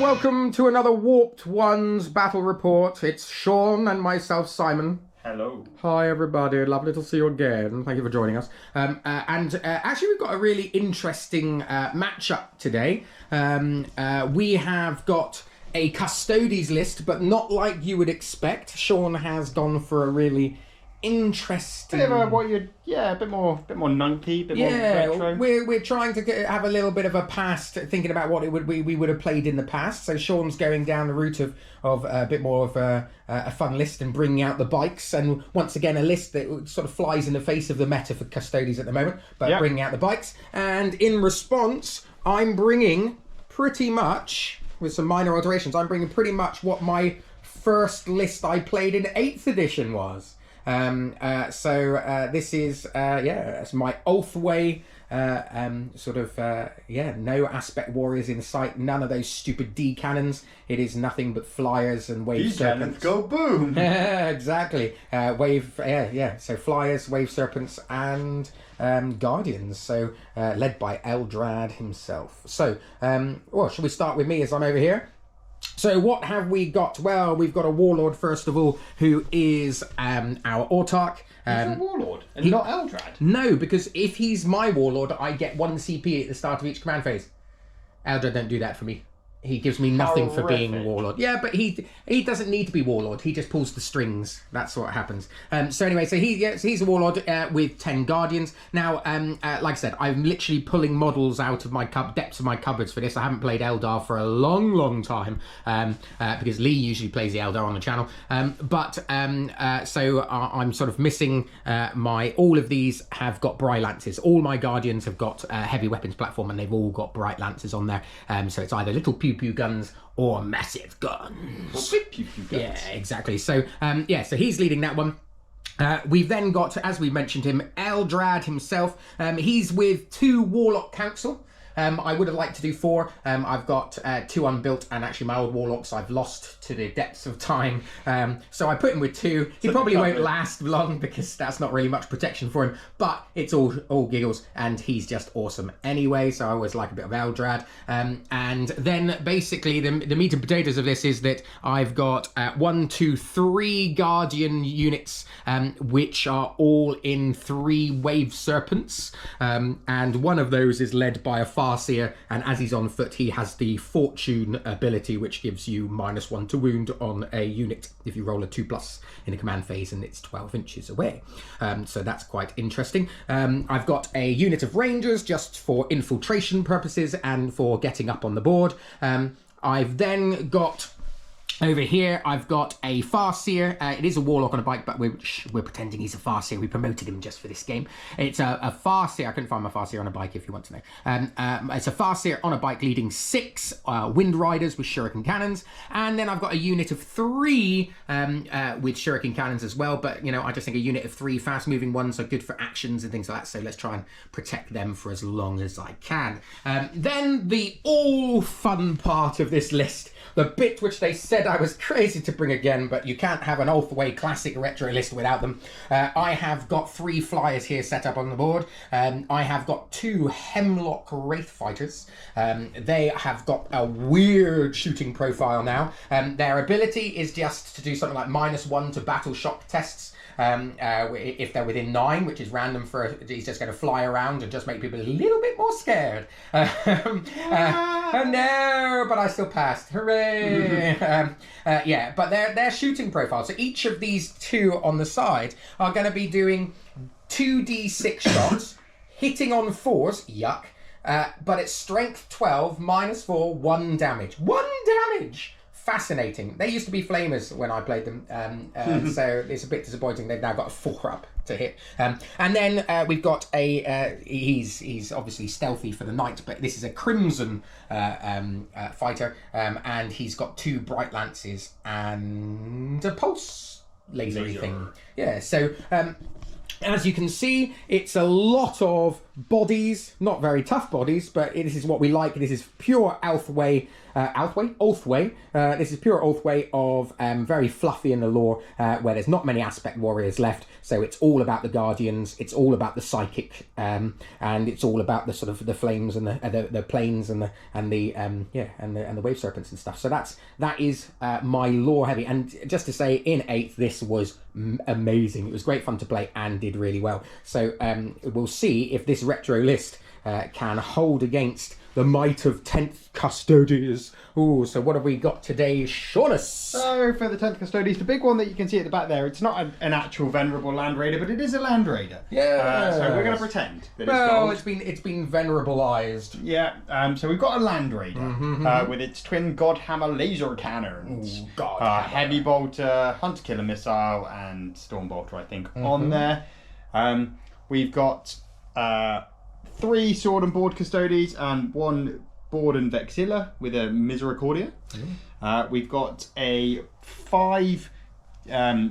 welcome to another Warped Ones battle report. It's Sean and myself, Simon. Hello. Hi everybody, lovely to see you again. Thank you for joining us. Actually we've got a really interesting matchup today. We have got a Custodes list, but not like you would expect. Sean has gone for a really interesting... a bit more nunky, bit more retro. We're trying to have a little bit of a past, thinking about what we would have played in the past. So Sean's going down the route of a bit more of a fun list and bringing out the bikes, and once again a list that sort of flies in the face of the meta for Custodes at the moment, but bringing out the bikes. And in response, I'm bringing pretty much, with some minor alterations, I'm bringing pretty much what my first list I played in 8th edition was. This is it's my Ulthwe no aspect warriors in sight, none of those stupid D cannons. It is nothing but flyers and wave serpents. Go boom. Exactly. So flyers, wave serpents, and guardians. So led by Eldrad himself. So should we start with me as I'm over here? So what have we got? Well, we've got a warlord, first of all, who is our autarch. He's a warlord, and not Eldrad? No, because if he's my warlord, I get 1 CP at the start of each command phase. Eldrad don't do that for me. He gives me nothing for being warlord. Yeah, but he doesn't need to be warlord. He just pulls the strings. That's what happens. So he's a warlord with 10 guardians. Now, like I said, I'm literally pulling models out of my depths of my cupboards for this. I haven't played Eldar for a long, long time because Lee usually plays the Eldar on the channel. So I'm sort of missing all of these have got bright lances. All my guardians have got heavy weapons platform, and they've all got bright lances on there. So it's either little pew pew guns or massive guns. Big pew pew guns. Yeah, exactly. So so he's leading that one. We've then got, as we mentioned him, Eldrad himself. He's with 2 Warlock Council. I would have liked to do 4. I've got 2 unbuilt, and actually my old warlocks I've lost to the depths of time. So I put him with 2. He probably won't last long because that's not really much protection for him, but it's all giggles, and he's just awesome anyway. So I always like a bit of Eldrad. And then basically the meat and potatoes of this is that I've got 1, 2, 3 Guardian units, which are all in 3 Wave Serpents, and one of those is led by a Farseer, and as he's on foot, he has the Fortune ability, which gives you -1 to wound on a unit if you roll a 2+ in a command phase and it's 12 inches away. So that's quite interesting. I've got a unit of Rangers just for infiltration purposes and for getting up on the board. I've then got... Over here, I've got a Farseer. It is a Warlock on a bike, but we're pretending he's a Farseer. We promoted him just for this game. It's a Farseer. I couldn't find my Farseer on a bike if you want to know. It's a Farseer on a bike leading 6 Wind Riders with Shuriken Cannons. And then I've got a unit of 3 with Shuriken Cannons as well. But, I just think a unit of 3 fast-moving ones are good for actions and things like that. So let's try and protect them for as long as I can. Then the all-fun part of this list. The bit which they said I was crazy to bring again, but you can't have an Ulthwe classic retro list without them. I have got 3 flyers here set up on the board. I have got 2 Hemlock Wraith Fighters. They have got a weird shooting profile now. Their ability is just to do something like -1 to battle shock tests. If they're within 9, which is random he's just going to fly around and just make people a little bit more scared. No, but I still passed. Hooray! But their shooting profile. So each of these 2 on the side are going to be doing 2d6 shots, hitting on 4s, yuck, but it's strength 12, -4, 1 damage. 1 damage! Fascinating. They used to be flamers when I played them, so it's a bit disappointing. They've now got a 4 up to hit. And then we've got he's obviously stealthy for the night, but this is a Crimson fighter, and he's got 2 Bright Lances and a Pulse lasery thing. Yeah, so... as you can see, it's a lot of bodies, not very tough bodies, but this is what we like. This is pure Ulthwe Ulthwe. This is pure Ulthwe of very fluffy in the lore, where there's not many aspect warriors left. So it's all about the guardians. It's all about the psychic, and it's all about the sort of the flames and the planes and the wave serpents and stuff. So that is my lore heavy. And just to say, in 8th, this was amazing. It was great fun to play and did really well. So we'll see if this retro list can hold against the might of 10th Custodes. Ooh, so what have we got today, Shaunus? So for the 10th Custodes, the big one that you can see at the back there, it's not an actual venerable land raider, but it is a land raider. Yeah. So we're going to pretend that it's gold. It's been venerabilized. Yeah. So we've got a land raider with its twin Godhammer laser cannons, heavy bolter, hunter killer missile, and storm bolter, I think, on there. We've got 3 sword and board Custodes and 1 board and vexilla with a misericordia. We've got a 5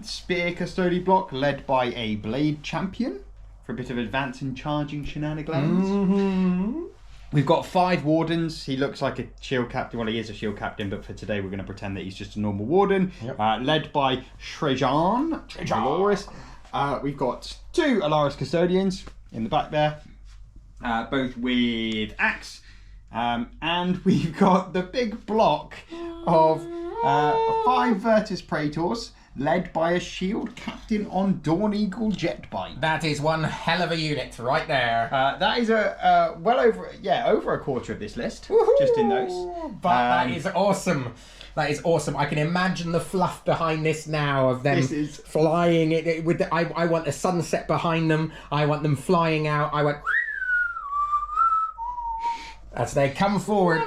spear Custode block led by a blade champion for a bit of advance and charging shenanigans. We've got 5 wardens. He looks like a shield captain. Well, he is a shield captain, but for today we're going to pretend that he's just a normal warden. Led by Shrejan. We've got 2 Alaris custodians in the back there, both with axe. And we've got the big block of 5 Virtus Praetors, led by a shield captain on Dawn Eagle Jetbike. That is one hell of a unit right there. That is over a quarter of this list, just in those. But that is awesome. That is awesome. I can imagine the fluff behind this now of them flying. I want a sunset behind them. I want them flying out. I want... As they come forward,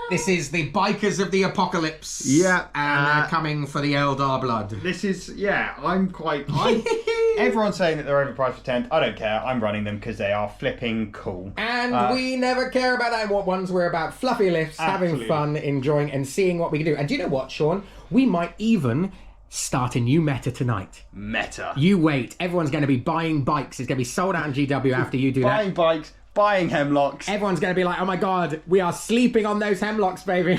this is the bikers of the apocalypse. Yeah. And they're coming for the Eldar blood. This is, everyone's saying that they're overpriced for 10th. I don't care. I'm running them because they are flipping cool. And we never care about that. What ones we're about fluffy lifts, having fun, enjoying, and seeing what we can do. And do you know what, Sean? We might even start a new meta tonight. Meta. You wait. Everyone's going to be buying bikes. It's going to be sold out in GW after you do that. Buying bikes. Buying hemlocks. Everyone's going to be like, oh my god, we are sleeping on those hemlocks, baby.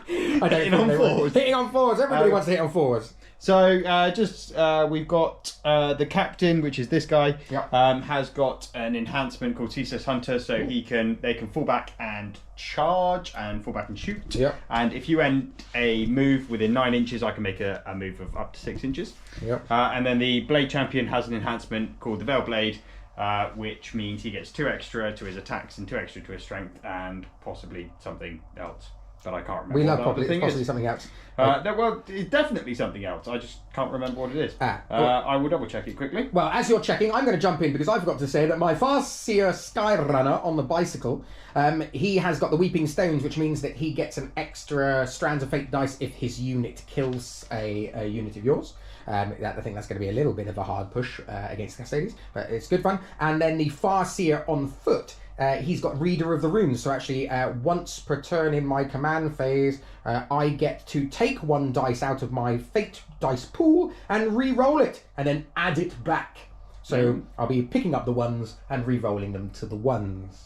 Hitting on 4s. Hitting on 4s. Everybody wants to hit on 4s. So, we've got the captain, which is this guy, has got an enhancement called Ceaseless Hunter, so they can fall back and charge and fall back and shoot. Yep. And if you end a move within 9 inches, I can make a move of up to 6 inches. Yep. And then the blade champion has an enhancement called the Veil Blade, which means he gets 2 extra to his attacks and 2 extra to his strength and possibly something else. But I can't remember. We love possibly something else. It's definitely something else. I just can't remember what it is. I will double check it quickly. Well, as you're checking, I'm going to jump in because I forgot to say that my Farseer Skyrunner on the bicycle, he has got the Weeping Stones, which means that he gets an extra Strands of Fate dice if his unit kills a unit of yours. I think that's going to be a little bit of a hard push against Custodes, but it's good fun. And then the Farseer on foot, he's got Reader of the Runes, so actually once per turn in my command phase, I get to take 1 dice out of my Fate dice pool and re-roll it, and then add it back. So I'll be picking up the 1s and re-rolling them to the 1s.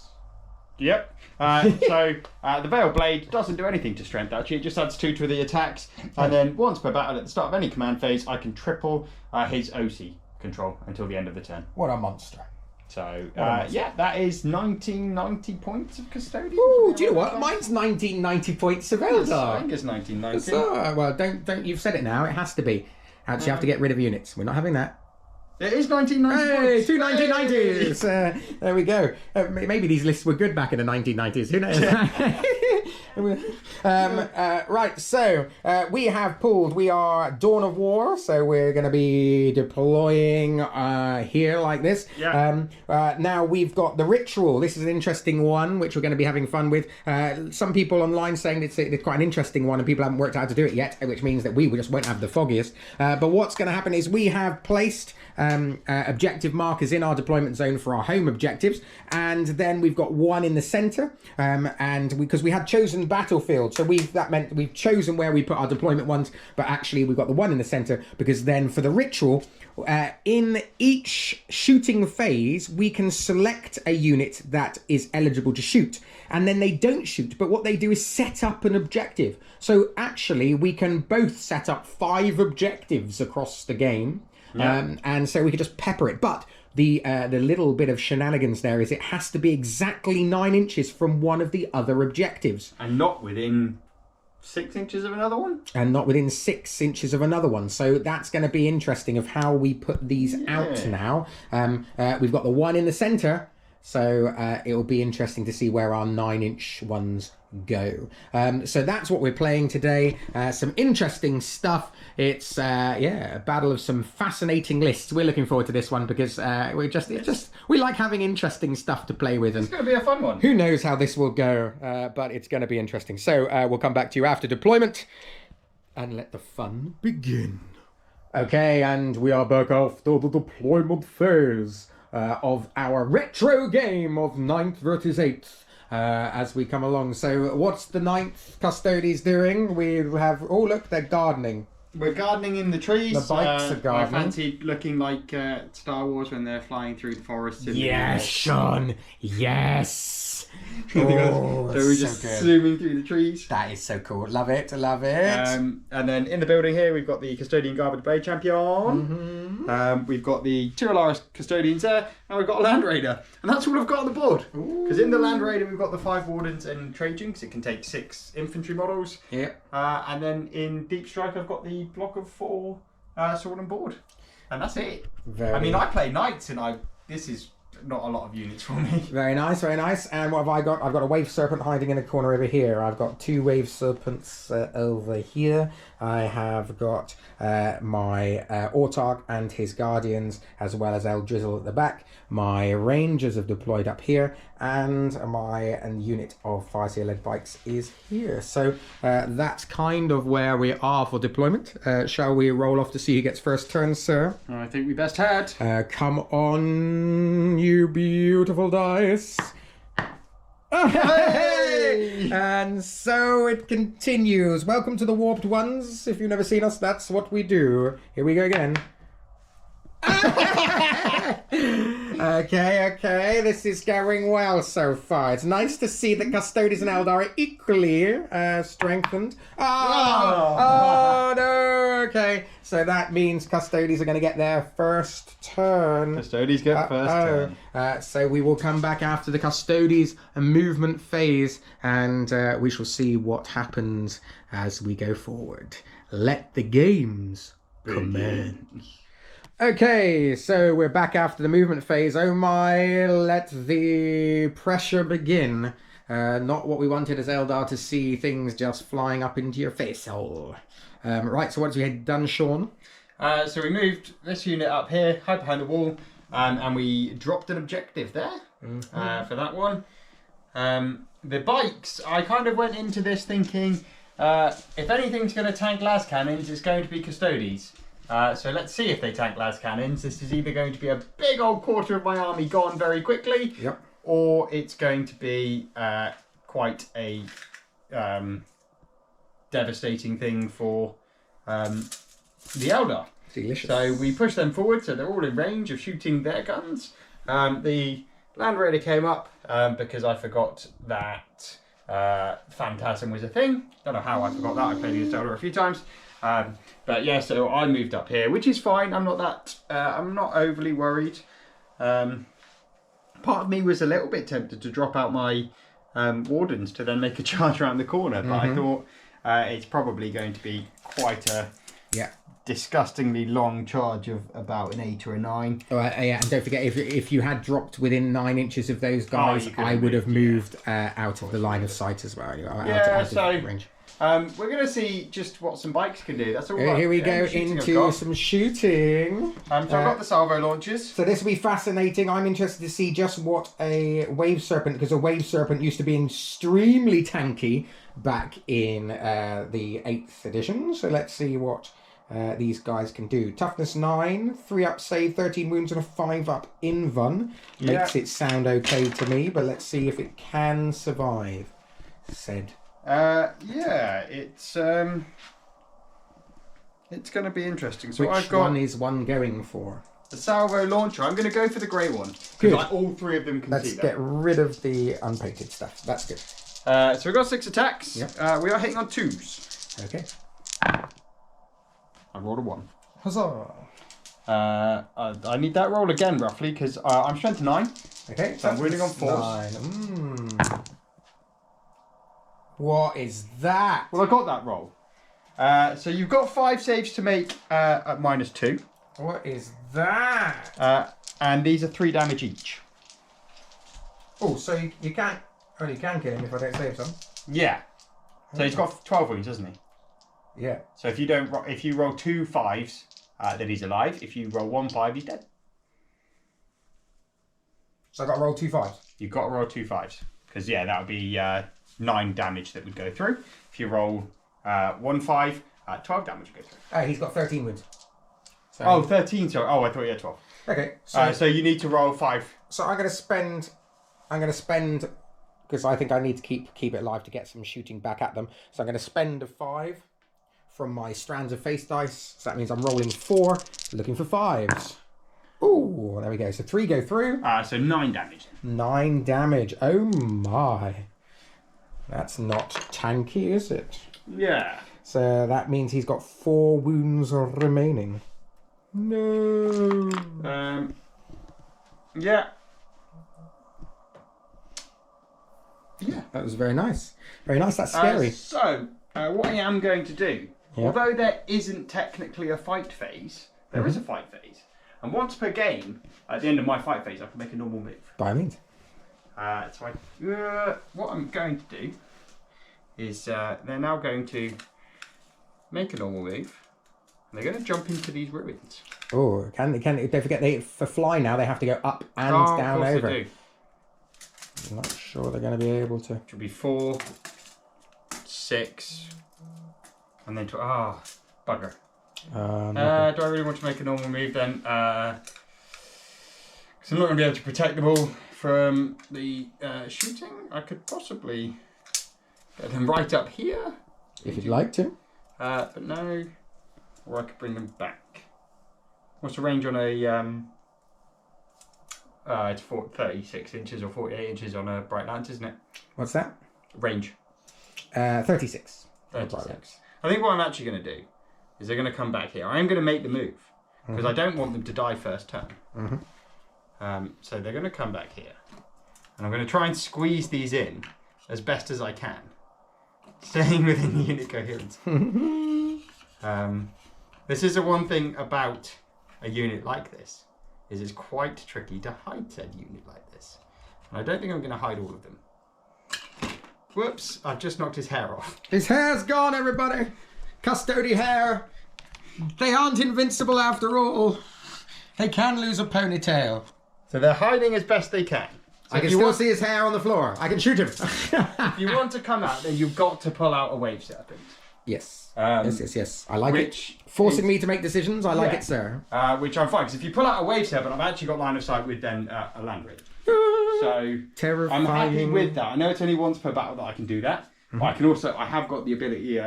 Yep. So the Veil Blade doesn't do anything to strength, actually. It just adds 2 to the attacks. And then once per battle at the start of any command phase, I can triple his OC control until the end of the turn. What a monster. So, that is 1990 points of Custodian. Ooh, do you know what? Mine's 1990 points of Eldar. I think it's 1990. Well, don't. You've said it now. It has to be. Actually, you have to get rid of units. We're not having that. It is 1990 points. 2 1990s. There we go. Maybe these lists were good back in the 1990s. Who knows? Right, so we have pulled. We are Dawn of War, so we're going to be deploying here like this. Yeah. Now we've got the Ritual. This is an interesting one, which we're going to be having fun with. Some people online saying it's quite an interesting one, and people haven't worked out how to do it yet, which means that we just won't have the foggiest. But what's going to happen is we have placed objective markers in our deployment zone for our home objectives, and then we've got 1 in the center, and because we had chosen chosen battlefield. So that meant we've chosen where we put our deployment ones, but actually we've got the one in the center, because then for the ritual, in each shooting phase, we can select a unit that is eligible to shoot, and then they don't shoot, but what they do is set up an objective. So actually we can both set up 5 objectives across the game. And so we could just pepper it. But the little bit of shenanigans there is it has to be exactly 9 inches from one of the other objectives. And not within 6 inches of another one? And not within 6 inches of another one. So that's going to be interesting of how we put these out now. We've got the one in the centre. So it'll be interesting to see where our 9-inch ones go. So that's what we're playing today. Some interesting stuff. It's a battle of some fascinating lists. We're looking forward to this one because we like having interesting stuff to play with, and it's going to be a fun one. Who knows how this will go, but it's going to be interesting. So we'll come back to you after deployment and let the fun begin. Okay, and we are back after the deployment phase of our retro game of 9th versus 8th. As we come along. So what's the 9th Custodes doing? We have, oh look, they're gardening. We're gardening in the trees. The bikes are gardening. I fancy looking like Star Wars when they're flying through the forest. Yes, Sean. Yes. So we're just zooming through the trees. That is so cool. Love it. Love it. And then in the building here, we've got the Custodian Garbage Blade Champion. We've got the 2 Alaris Custodians there, and we've got a Land Raider. And that's all I've got on the board. Because in the Land Raider, we've got the 5 Wardens and Trajan, because it can take 6 infantry models. Yep. And then in Deep Strike, I've got the block of 4 sword and board. And that's it. I mean, I play Knights, and this is not a lot of units for me. Very nice, very nice. And what have I got? I've got a Wave Serpent hiding in a corner over here. I've got 2 Wave Serpents over here. I have got my Autarch and his Guardians, as well as Eldrizzle at the back. My Rangers have deployed up here, and my unit of Farseer led bikes is here. So that's kind of where we are for deployment. Shall we roll off to see who gets first turn, sir? I think we best had. Come on, you beautiful dice. Hey! And so it continues. Welcome to the Warped Ones. If you've never seen us, that's what we do. Here we go again. Okay, this is going well so far. It's nice to see that Custodes and Eldar are equally strengthened. Oh no, okay. So that means Custodes are going to get their first turn. Custodes get first turn. So we will come back after the Custodes movement phase, and we shall see what happens as we go forward. Let the games commence. Okay, so we're back after the movement phase. Oh my, let the pressure begin. Not what we wanted as Eldar to see things just flying up into your face hole. Right, so what have we done, Sean? So we moved this unit up here, hide behind the wall, and we dropped an objective there for that one. The bikes, I kind of went into this thinking, if anything's going to tank las cannons, it's going to be Custodes. So let's see if they tank las cannons. This is either going to be a big old quarter of my army gone very quickly, or it's going to be quite a devastating thing for the Eldar. Delicious. So we push them forward, so they're all in range of shooting their guns. The Land Raider came up because I forgot that Phantasm was a thing. Don't know how I forgot that. I played against Eldar a few times. But yeah, so I moved up here, which is fine. I'm not that. I'm not overly worried. Part of me was a little bit tempted to drop out my Wardens to then make a charge around the corner, but I thought it's probably going to be quite a disgustingly long charge of about an 8 or a 9. And don't forget, if you had dropped within 9 inches of those guys, I would have moved out of the line of sight as well. Out of range. We're going to see just what some bikes can do. That's all right. Here we go into some shooting. So I've got the salvo launchers. So this will be fascinating. I'm interested to see just what a Wave Serpent, because a Wave Serpent used to be extremely tanky back in the 8th edition. So let's see what these guys can do. Toughness 9, 3 up save, 13 wounds, and a 5 up invuln. Makes it sound okay to me, but let's see if it can survive said Yeah, it's going to be interesting. So Which one is one going for? The salvo launcher. I'm going to go for the grey one. Good. Like all three of them can Let's see get rid of the unpainted stuff. That's good. So we've got 6 attacks. Yep. We are hitting on 2s. Okay. I rolled a 1. Huzzah. I need that roll again, roughly, because I'm strength 9. Okay. So I'm winning on 4s. 9. What is that? Well, I got that roll. So you've got 5 saves to make at -2. What is that? And these are 3 damage each. Oh, so you can't... Oh, you can kill him if I don't save some. Yeah. So he's got 12 wounds, hasn't he? Yeah. So if you roll 2 5s, then he's alive. If you roll 1 5, he's dead. So I got to roll 2 5s. You've got to roll 2 5s. Because, yeah, that would be 9 damage that would go through. If you roll 1 5, 12 damage would go through. He's got 13 wounds. So... Oh, 13, sorry. Oh, I thought you had 12. Okay. So you need to roll 5. So I'm going to spend, because I think I need to keep it alive to get some shooting back at them. So I'm going to spend a 5 from my strands of face dice. So that means I'm rolling 4, looking for 5s. Ooh, there we go. So 3 go through. So 9 damage. 9 damage. Oh my. That's not tanky, is it? Yeah. So that means he's got 4 wounds remaining. No. Yeah. Yeah, that was very nice. Very nice. That's scary. So, what I am going to do, although there isn't technically a fight phase, there is a fight phase. And once per game, at the end of my fight phase, I can make a normal move. By all means. What I'm going to do is they're now going to make a normal move. And they're going to jump into these ruins. Oh, don't forget, for fly now, they have to go up and down over. They do. I'm not sure they're going to be able to. It should be 4, 6, and then bugger. Do I really want to make a normal move then? Because I'm not going to be able to protect them all from the shooting. I could possibly get them right up here. If you'd like to. But no. Or I could bring them back. What's the range on a... it's 36 inches or 48 inches on a bright lance, isn't it? What's that? Range. 36. 36. I think what I'm actually going to do is they're going to come back here. I am going to make the move because I don't want them to die first turn. So they're going to come back here. And I'm going to try and squeeze these in as best as I can. Staying within the unit coherence. This is the one thing about a unit like this. Is it's quite tricky to hide said unit like this. And I don't think I'm going to hide all of them. Whoops, I've just knocked his hair off. His hair's gone, everybody. Custode hair. They aren't invincible after all. They can lose a ponytail. So they're hiding as best they can. So I can still see his hair on the floor. I can shoot him. If you want to come out, then you've got to pull out a wave serpent. Yes. Yes. I like it. Forcing me to make decisions, I like it, sir. Which I'm fine, because if you pull out a wave serpent, I've actually got line of sight with then a land raid. So terrifying. I'm happy with that. I know it's only once per battle that I can do that. But I have got the ability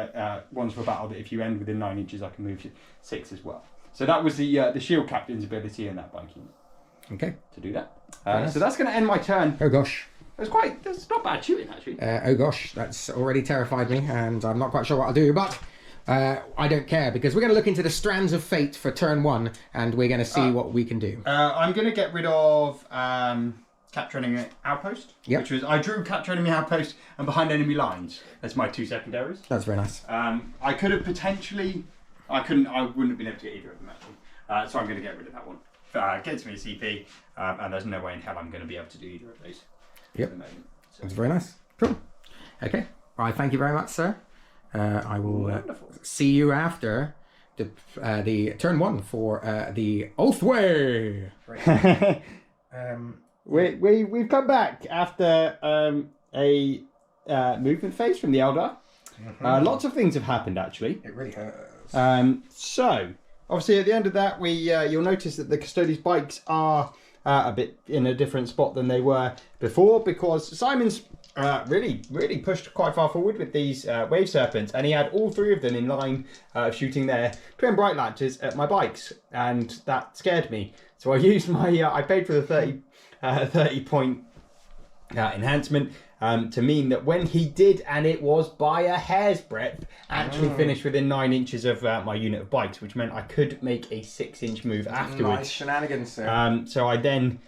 once per battle that if you end within 9 inches, I can move 6 as well. So that was the shield captain's ability in that biking. Okay. To do that. So that's going to end my turn. Oh gosh. That's not bad shooting actually. Oh gosh, that's already terrified me, and I'm not quite sure what I'll do, but I don't care, because we're going to look into the strands of fate for turn 1, and we're going to see what we can do. I'm going to get rid of capture enemy outpost, which was I drew capture enemy outpost and behind enemy lines. That's my 2 secondaries. That's very nice. I could have potentially, I wouldn't have been able to get either of them actually. So I'm going to get rid of that one. Gets me a CP, and there's no way in hell I'm going to be able to do either of those. Yep. That's very nice. Cool. Okay. All right. Thank you very much, sir. I will see you after the turn 1 for the Ulthwe. We've come back after a movement phase from the Eldar. Lots of things have happened actually. It really has. So obviously at the end of that, you'll notice that the Custodes bikes are a bit in a different spot than they were before, because Simon's really pushed quite far forward with these wave serpents, and he had all 3 of them in line shooting their twin bright lances at my bikes, and that scared me. So I used my I paid for the 30 point enhancement to mean that when he did, and it was by a hair's breadth, actually finished within 9 inches of my unit of bikes, which meant I could make a 6-inch move afterwards. Nice shenanigans, sir. So I then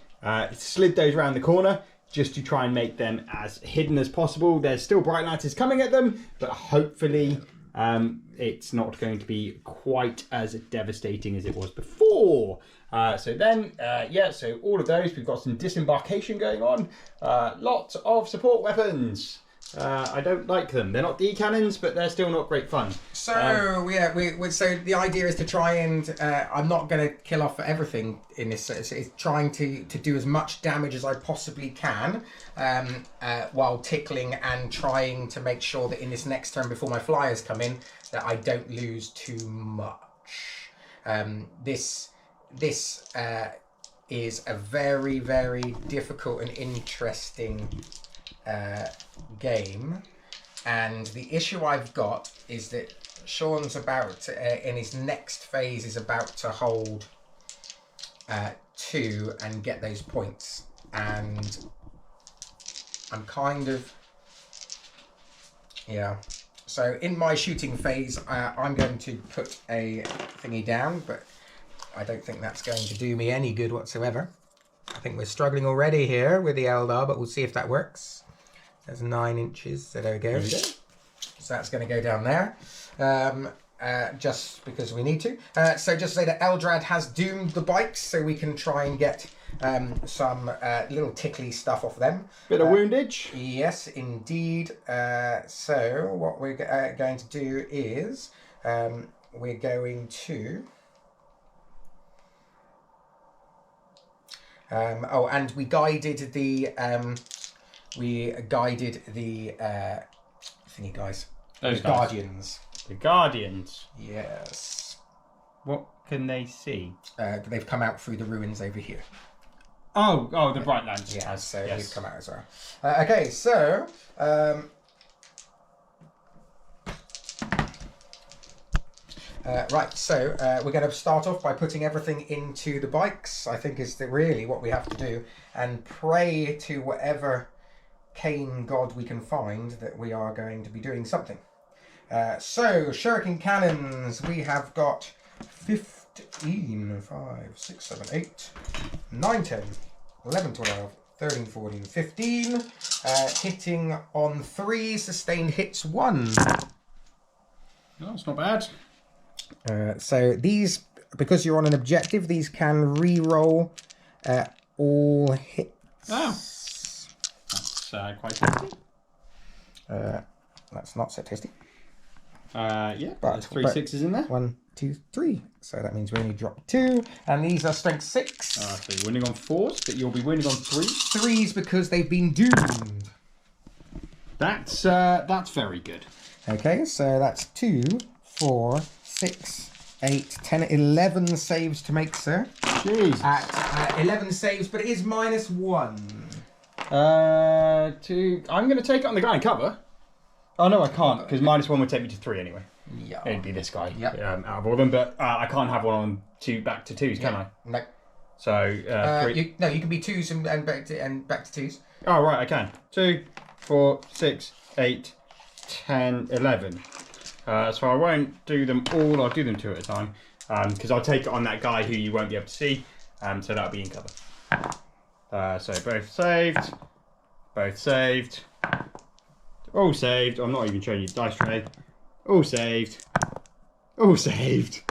slid those around the corner just to try and make them as hidden as possible. There's still bright lances coming at them, but hopefully it's not going to be quite as devastating as it was before. So all of those, we've got some disembarkation going on. Lots of support weapons. I don't like them. They're not D-cannons, but they're still not great fun. So so the idea is to try and I'm not going to kill off everything in this. It's trying to do as much damage as I possibly can, while tickling and trying to make sure that in this next turn before my flyers come in, that I don't lose too much. This is a very, very difficult and interesting game, and the issue I've got is that Sean's about to, in his next phase, is about to hold 2 and get those points, and I'm kind of so in my shooting phase I'm going to put a thingy down, but I don't think that's going to do me any good whatsoever. I think we're struggling already here with the Eldar, but we'll see if that works. There's 9 inches, so there we go. So that's going to go down there, just because we need to. So just to say that Eldrad has doomed the bikes, so we can try and get some little tickly stuff off them. Bit of woundage. Yes, indeed. So what we're going to do is we're going to... and we guided the thingy guys. Those the Guardians. The Guardians. Yes. What can they see? They've come out through the ruins over here. Oh, the bright lands. Yeah, so yes. they've come out as well. Okay, so right, so we're going to start off by putting everything into the bikes, I think is really what we have to do, and pray to whatever Kane god we can find that we are going to be doing something. So, shuriken cannons, we have got 15, 5, 6, 7, 8, 9, 10, 11, 12, 13, 14, 15, hitting on 3, sustained hits 1. No, it's not bad. So these, because you're on an objective, these can re-roll all hits. Oh, that's quite tasty. That's not so tasty. Yeah, but there's 3 6s in there. 1, 2, 3. So that means we only drop 2, and these are strength 6. So you're winning on 4s, but you'll be winning on 3s. 3s because they've been doomed. That's very good. Okay, so that's 2, 4, 6, 8, 10, 11 saves to make, sir. Jeez. At 11 saves, but it is -1. I'm going to take it on the guy in cover. Oh, no, I can't, because -1 would take me to 3 anyway. Yeah. It'd be this guy Yep. out of all of them, but I can't have one on 2 back to 2s, can I? No. So, 3. You can be 2s and back to 2s. Oh, right, I can. 2, 4, 6, 8, 10, 11. So I won't do them all, I'll do them 2 at a time, because I'll take it on that guy who you won't be able to see, so that'll be in cover. So both saved, all saved, I'm not even showing you the dice tray, all saved, all saved,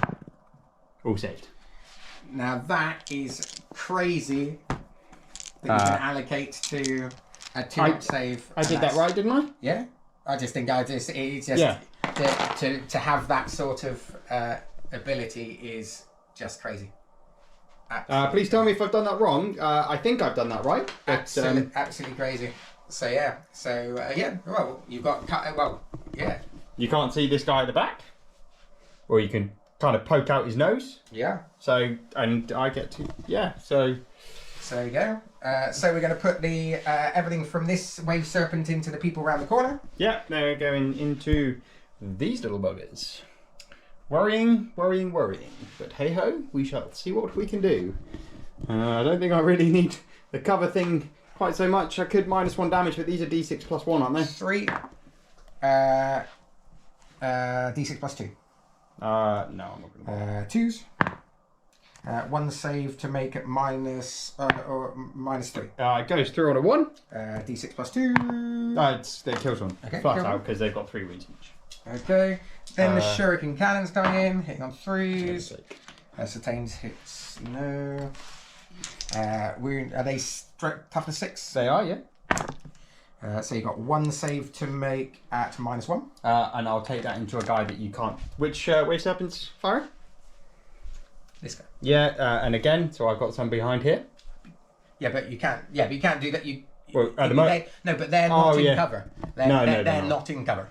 all saved. Now that is crazy that you can allocate to a 2 save. I did that right, didn't I? Yeah, I just think it's just Yeah. to have that sort of ability is just crazy. Please tell me if I've done that wrong. I think I've done that right. But, absolutely crazy. So yeah, well, you've got yeah. You can't see this guy at the back, or you can kind of poke out his nose. Yeah. So, and I get to, yeah. So So there you go. So we're going to put the everything from this wave serpent into the people around the corner. Yeah, they're going into these little buggers. Worrying. But hey ho, we shall see what we can do. I don't think I really need the cover thing quite so much. I could -1 damage, but these are d6 + 1, aren't they? 3. D6 + 2. No, I'm not going to. 2s. 1 save to make it -3. It goes through on a 1. D6 + 2. It kills one. Okay, Flat kill out one. because they've got 3 wounds each. Okay. Then the shuriken cannon's going in, hitting on 3s. Sustains hits, no. Wound, are they toughness 6? They are, yeah. So you got 1 save to make at -1. And I'll take that into a guy that you can't. Which wave serpent's fire? This guy. Yeah, and again, so I've got some behind here. Yeah, but you can't. Yeah, but you can't do that. Well, at the moment. No, but they're not in cover. They're they're not in cover.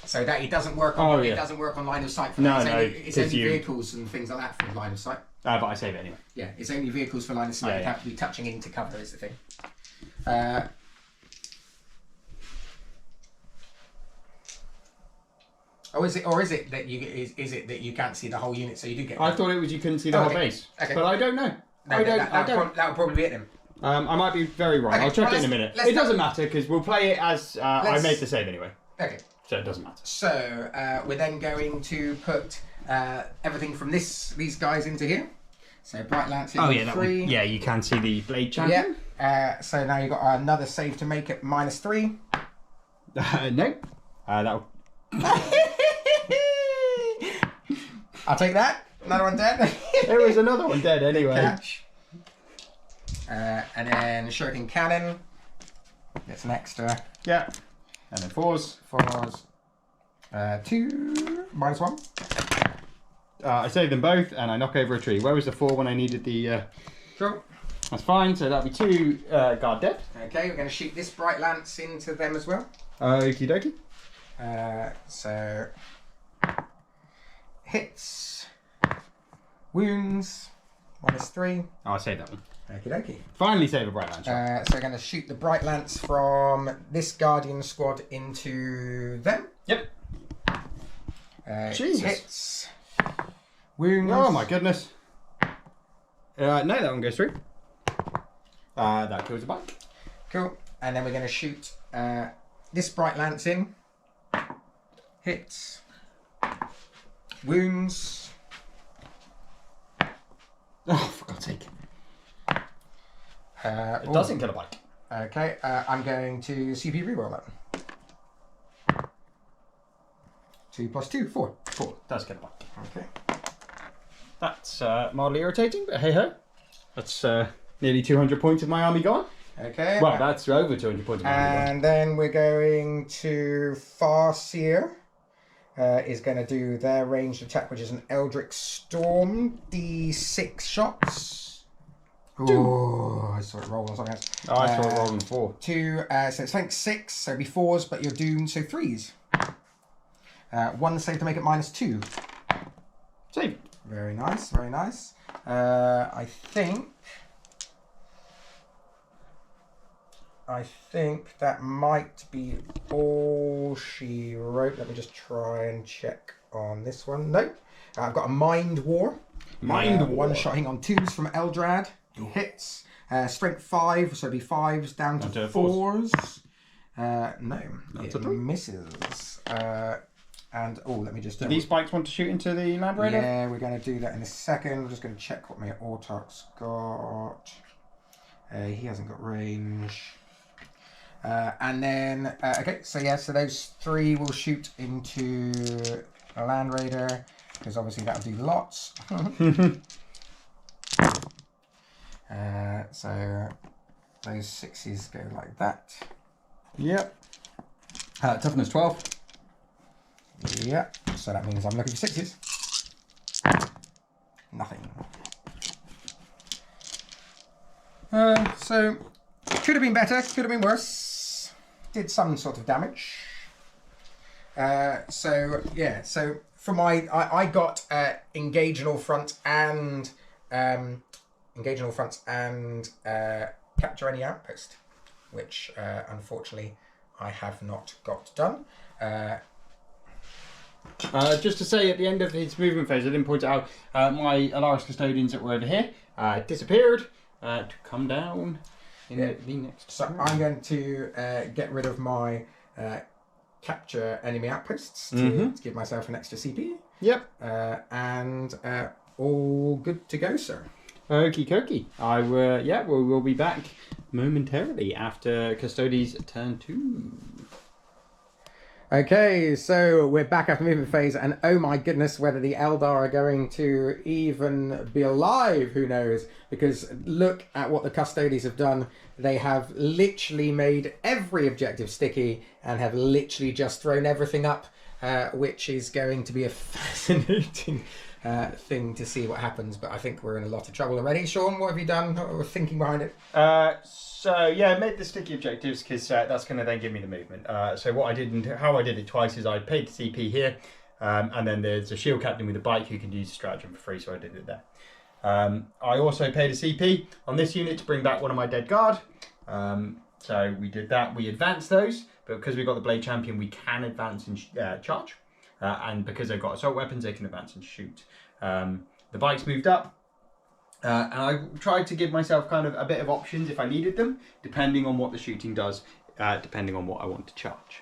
So that it doesn't work on. It doesn't work on line of sight. For it's only vehicles and things like that for line of sight. But I save it anyway. Yeah, it's only vehicles for line of sight. You have to be touching into cover. Is the thing. Is it that you can't see the whole unit, so you do get? I thought it was you couldn't see the whole base, but I don't know. No, that would probably be it then. I might be very wrong. I'll check it in a minute. It doesn't matter because we'll play it as I made the save anyway. Okay. So it doesn't matter. So we're then going to put everything from these guys into here. So Bright Lance in 3. Yeah, you can see the blade champion. Yeah. So now you've got another save to make it -3. No. That'll. I'll take that. Another one dead. There was another one dead anyway. Catch. And then Shuriken Cannon gets an extra. Yeah. And then 4s. 2 -1. I save them both and I knock over a tree. Where was the 4 when I needed the... Cool. That's fine, so that'll be 2 guard dead. Okay, we're going to shoot this Bright Lance into them as well. Okie dokie. So... Hits. Wounds. -3. Oh, I saved that one. Okie dokie. Finally save a Bright Lance. So we're going to shoot the Bright Lance from this Guardian squad into them. Yep. Jesus. Hits. Wounds. Oh my goodness. No, that one goes through. That kills a bike. Cool. And then we're going to shoot this Bright Lance in. Hits. Wounds. Oh, for God's sake. It doesn't kill a bike. Okay, I'm going to CP reroll that. 2 + 2, 4. 4 does kill a bike. Okay. That's mildly irritating, but hey ho. That's nearly 200 points of my army gone. Okay. Well, that's over 200 points of my army gone. And then we're going to Farseer. Is going to do their ranged attack, which is an Eldritch Storm, D6 shots. Oh, I saw it roll on something else. Oh, I saw it roll on 4. 2, so it's like 6, so it'd be 4s, but you're doomed, so 3s. 1 save to make it -2. Save. Very nice, very nice. I think that might be all she wrote. Let me just try and check on this one. Nope. I've got a Mind War. One shotting on 2s from Eldrad. He hits. Strength 5, so it'd be 5s down to 4s. No, it misses. And let me just... Do these spikes want to shoot into the Land Raider? Yeah, we're going to do that in a second. We're just going to check what my Autarch's got. He hasn't got range. And then, okay, so those 3 will shoot into a Land Raider, because obviously that'll do lots. So those 6s go like that. Yep. Toughness 12. Yep, so that means I'm looking for 6s. Nothing. So, could have been better, could have been worse. Did some sort of damage. So for my, I got engage in all front and engage on all fronts and capture any outpost, which unfortunately I have not got done. Just to say, at the end of his movement phase, I didn't point it out, my Aeldar Custodians that were over here disappeared to come down in the next. So I'm going to get rid of my capture enemy outposts to give myself an extra CP. Yep. And all good to go, sir. Okie dokie. We'll be back momentarily after Custodes turn 2. Okay, so we're back after movement phase, and oh my goodness, whether the Eldar are going to even be alive, who knows? Because look at what the Custodes have done. They have literally made every objective sticky and have literally just thrown everything up, which is going to be a fascinating thing to see what happens. But I think we're in a lot of trouble already. Sean, what have you done? What was thinking behind it? So yeah, I made the sticky objectives because that's going to then give me the movement. So what I did and how I did it twice is I paid the CP here, and then there's a shield captain with a bike who can use stratagem for free, so I did it there. I also paid a CP on this unit to bring back one of my dead guard. So we did that. We advanced those, but because we've got the blade champion, we can advance and charge. And because they've got assault weapons, they can advance and shoot. The bikes moved up. And I tried to give myself kind of a bit of options if I needed them, depending on what the shooting does, depending on what I want to charge.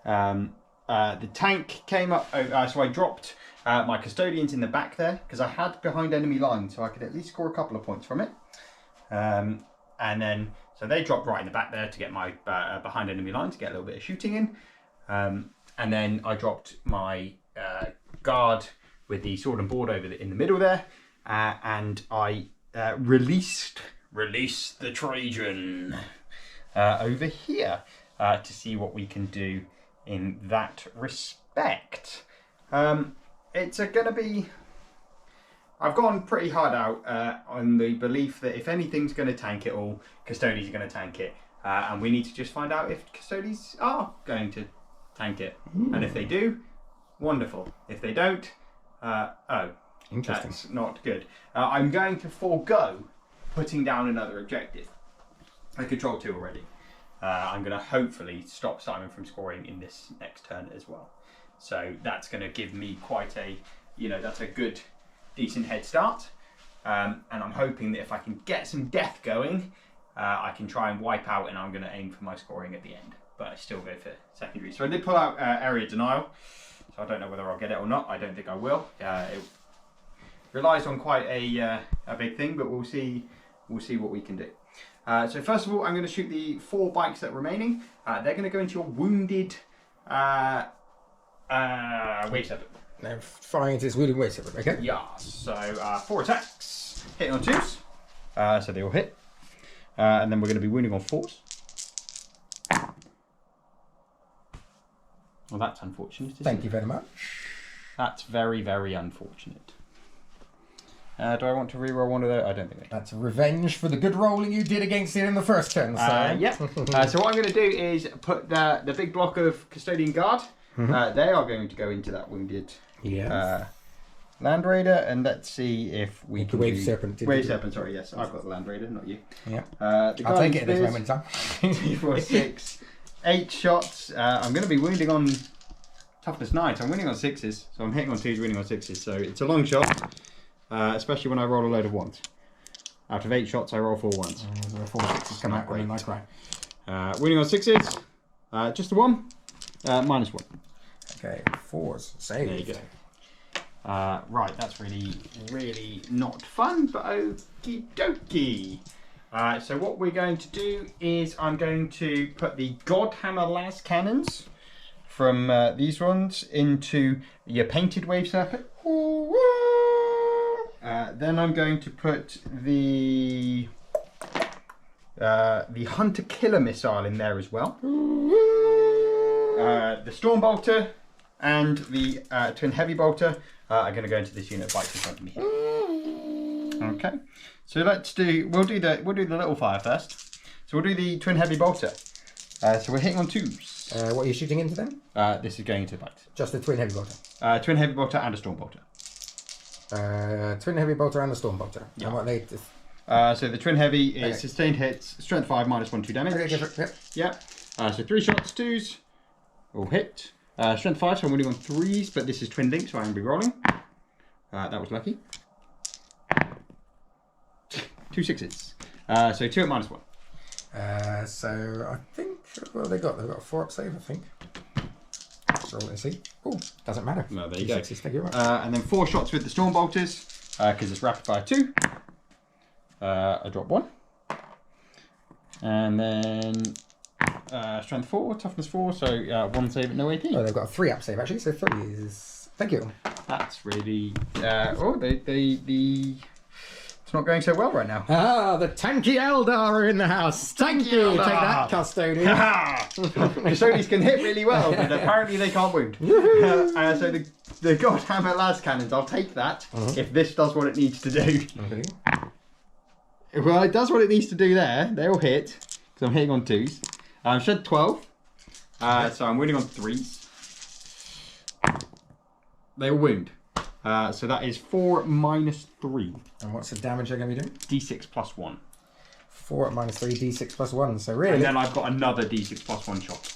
The tank came up, so I dropped my custodians in the back there, because I had behind enemy lines, so I could at least score a couple of points from it. And then, so they dropped right in the back there to get my behind enemy line, to get a little bit of shooting in. And then I dropped my guard with the sword and board over in the middle there. And I released the Trajan over here to see what we can do in that respect. It's going to be... I've gone pretty hard out on the belief that if anything's going to tank it all, Custodes are going to tank it. And we need to just find out if Custodes are going to tank it. And if they do, wonderful. If they don't, interesting. That's not good. I'm going to forego putting down another objective. I control 2 already. I'm going to hopefully stop Simon from scoring in this next turn as well. So that's going to give me quite a, that's a good, decent head start. And I'm hoping that if I can get some death going, I can try and wipe out, and I'm going to aim for my scoring at the end. But I still go for secondary. So I did pull out Area Denial. So I don't know whether I'll get it or not. I don't think I will. It relies on quite a big thing, but we'll see what we can do. So first of all, I'm going to shoot the 4 bikes that are remaining. They're going to go into your wounded wave serpent. Now firing into this wounded wave serpent, okay? Yeah, so 4 attacks, hitting on 2s, so they all hit. And then we're going to be wounding on 4s. Well, that's unfortunate, isn't it? Thank you very much. That's very, very unfortunate. Do I want to reroll one of those? I don't think I can. That's revenge for the good rolling you did against it in the first turn, sir. Yeah. So what I'm going to do is put the big block of Custodian Guard. They are going to go into that wounded Land Raider, and let's see if we can Wave Serpent. Wave Serpent, sorry, yes. I've got the Land Raider, not you. Yeah. I'll take it at this moment in time. 2, 4, 6, 8 shots. I'm going to be wounding on toughness 9, so I'm winning on 6s. So I'm hitting on 2s, winning on 6s. So it's a long shot. Especially when I roll a load of 1s. Out of 8 shots, I roll 4 1s. There are 4 6s come out when I cry. Winning on 6s, just the 1, minus 1. Okay, 4s. Save. There you go. Right, that's really, really not fun, but okie dokie. So what we're going to do is I'm going to put the Godhammer las cannons from these ones into your painted wave serpent. Then I'm going to put the Hunter Killer missile in there as well. The Storm Bolter and the Twin Heavy Bolter are going to go into this unit of bikes in front of me here. Okay, so we'll do the little fire first. So we'll do the Twin Heavy Bolter. So we're hitting on 2s. What are you shooting into then? This is going into the bikes. Just the Twin Heavy Bolter. Twin Heavy Bolter and a Storm Bolter. Twin Heavy Bolter and a Storm Bolter. Yeah. And what they So the twin heavy is sustained hits, strength 5, -1, 2 damage. Okay, go for it. Yep. So 3 shots, 2s, all hit. Strength 5, so I'm winning on 3s, but this is twin link, so I'm going to be rolling. That was lucky. 2 6s. So 2 at -1. So I think, what have they got? They've got a 4 up save, I think. Let's roll it and see. Oh, doesn't matter. No, there you go. Thank you very much. And then 4 shots with the storm bolters, because it's rapid fire 2. I drop 1. And then strength 4, toughness 4, so 1 save at no AP. Oh, they've got a 3 up save actually, so 3 is. Thank you. That's really. It's not going so well right now. Ah, the tanky Eldar are in the house. Thank you. Eldar. Take that, Custode. Custodes can hit really well, but apparently they can't wound. So the Godhammer las cannons, I'll take that if this does what it needs to do. Okay. Well, it does what it needs to do there. They all hit, because I'm hitting on 2s. I'm shed 12, so I'm winning on 3s. They all wound. So that is 4 -3. And what's the damage they're going to be doing? D6 + 1. 4 at -3, D6 + 1. So really. And then I've got another D6 + 1 shot.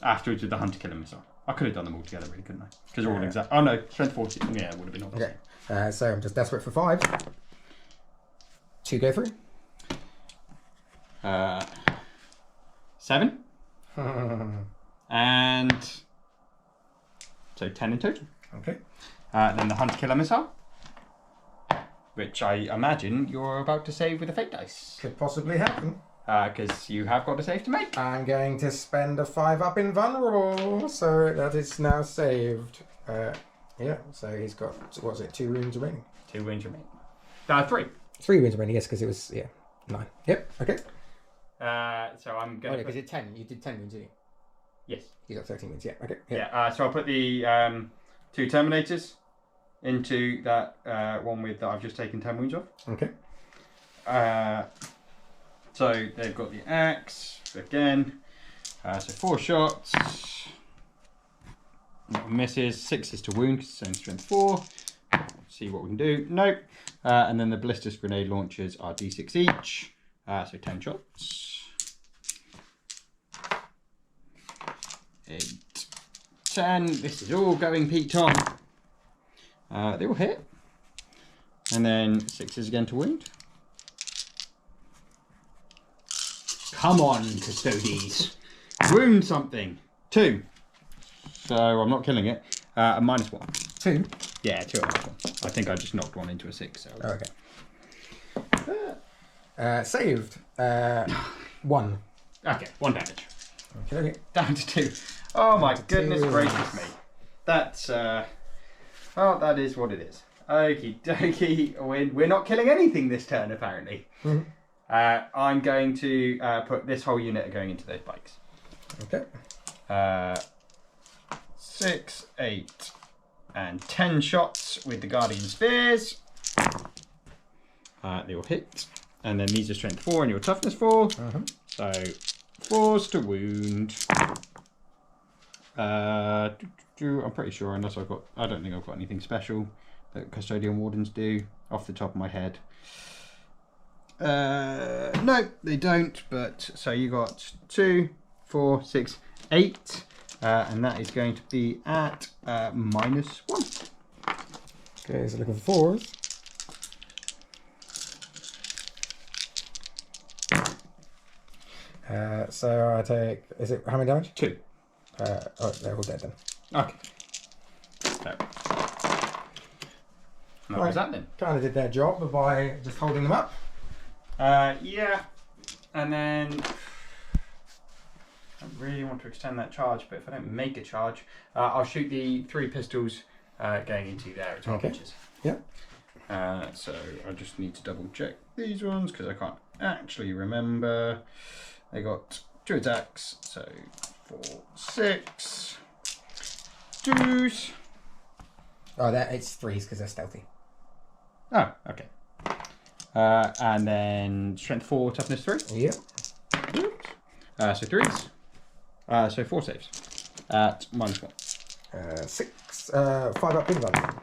Afterwards with the hunter killer missile. I could have done them all together, really, couldn't I? Because they're all exact. Oh no, strength 40. Yeah, it would have been awesome. Okay. So I'm just desperate for 5. 2 go through. 7. And so 10 in total. Okay. Then the hunter killer missile, which I imagine you're about to save with a fate dice. Could possibly happen. Because you have got a save to make. I'm going to spend a 5 up in vulnerable, so that is now saved. Yeah, so he's got, what was it, 2 wounds remaining? 2 wounds remaining. 3. 3 wounds remaining, yes, because it was, 9. Yep, okay. So I'm going to... because it's 10. You did 10 wounds, didn't you? Yes. You got 13 wounds, yeah, okay. Yeah, so I'll put the 2 Terminators into that one with that I've just taken 10 wounds off. Okay. So they've got the axe again. So 4 shots. Misses. 6s to wound because it's only strength 4. See what we can do. Nope. And then the ballistic grenade launchers are D6 each. So 10 shots. 8, 10. This is all going Pete Tom. They will hit. And then 6s again to wound. Come on, Custodes. Wound something. 2. So I'm not killing it. A -1. 2? Yeah, 2 at -1. I think I just knocked 1 into a 6. So. Oh, okay. Saved. 1. Okay, 1 damage. Okay. Down to 2. Oh my goodness gracious me. That's, well, that is what it is. Okie dokie. We're not killing anything this turn, apparently. Mm-hmm. I'm going to put this whole unit going into those bikes. Okay. 6, 8, and 10 shots with the Guardian Spears. They will hit. And then these are strength 4 and your toughness 4. So 4s to wound. I'm pretty sure, unless I don't think I've got anything special that Custodian Wardens do off the top of my head. No, they don't, but so you got 2, 4, 6, 8, and that is going to be at -1. Okay, so looking for 4s. So I take, is it how many damage? 2. Oh, they're all dead then. Okay. So. What was that then? Kind of did their job by just holding them up. Yeah, and then I really want to extend that charge, but if I don't make a charge, I'll shoot the 3 pistols going into there as well. Okay. Yeah. So I just need to double check these ones because I can't actually remember. They got 2 attacks, so 4, 6, 2s. Oh, it's 3s because they're stealthy. Oh, okay. And then strength 4, toughness 3. Yeah. So 3s. So 4 saves at -1. 6. 5 up in value.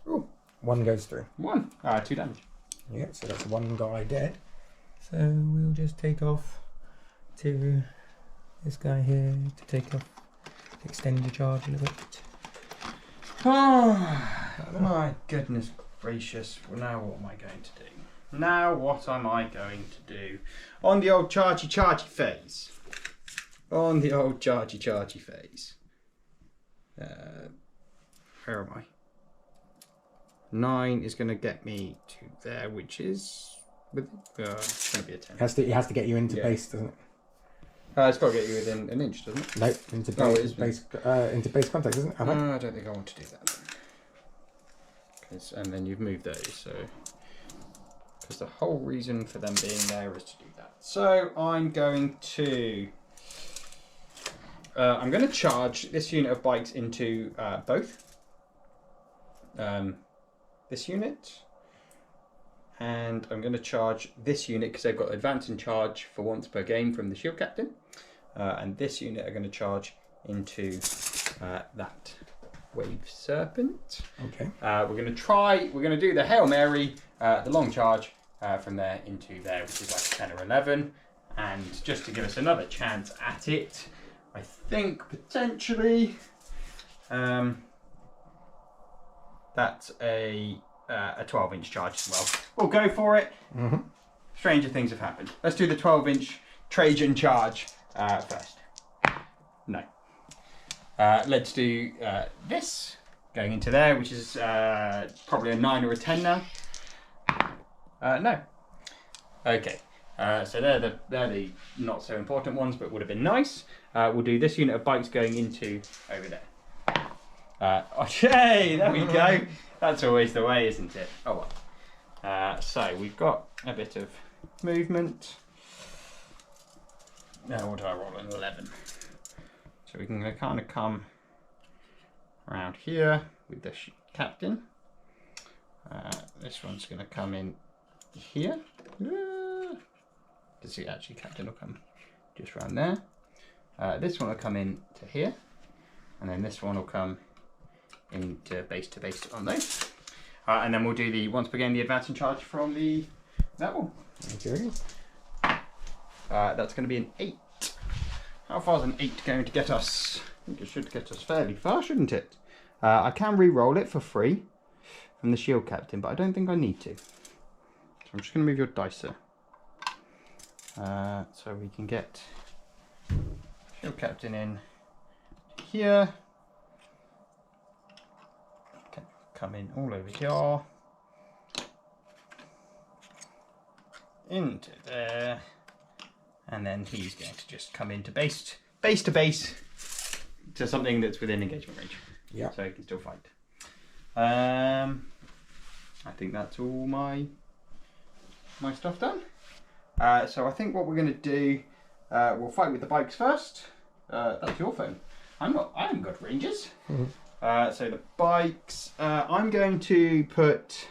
Ooh, 1 goes through. 1. 2 damage. Yeah, so that's one guy dead. So we'll just take off to this guy here to take off, extend the charge a little bit. Oh, my goodness gracious. Well, now what am I going to do? Now what am I going to do? On the old chargy phase. On the old chargy phase. Where am I? 9 is going to get me to there, which is... it's going to be a 10. It has to get you into base, doesn't it? It's got to get you within an inch, doesn't it? No, into base, into base contact, isn't it? I don't think I want to do that then. And then you've moved those, so... Because the whole reason for them being there is to do that. So I'm going to charge this unit of bikes into both. This unit. And I'm going to charge this unit because they've got advance and charge for once per game from the shield captain. And this unit are going to charge into that wave serpent. Okay. We're going to do the Hail Mary, the long charge from there into there, which is like 10 or 11. And just to give us another chance at it, I think potentially that's a 12-inch charge as well. We'll go for it. Mm-hmm. Stranger things have happened. Let's do the 12-inch Trajan charge first. No. Let's do this going into there, which is probably a 9 or a 10 now. No. Okay. So they're the not so important ones, but would have been nice. We'll do this unit of bikes going into over there. Okay, there we go. That's always the way, isn't it? Oh well. So we've got a bit of movement. Now what do I roll? An 11. So we can kind of come around here with the captain. This one's going to come in here. Because actually captain will come just around there. This one will come in to here. And then this one will come into base to base on those. And then we'll do the once per game the advance and charge from that one. Okay. That's going to be an 8. How far is an 8 going to get us? I think it should get us fairly far, shouldn't it? I can re-roll it for free from the shield captain, but I don't think I need to. So I'm just going to move your dice, sir. So we can get shield captain in here. Okay, come in all over here. Into there. And then he's going to just come into base to base to something that's within engagement range. Yeah. So he can still fight. I think that's all my stuff done. So I think what we're going to do, we'll fight with the bikes first. That's your phone. I haven't got ranges. Mm-hmm. So the bikes, I'm going to put.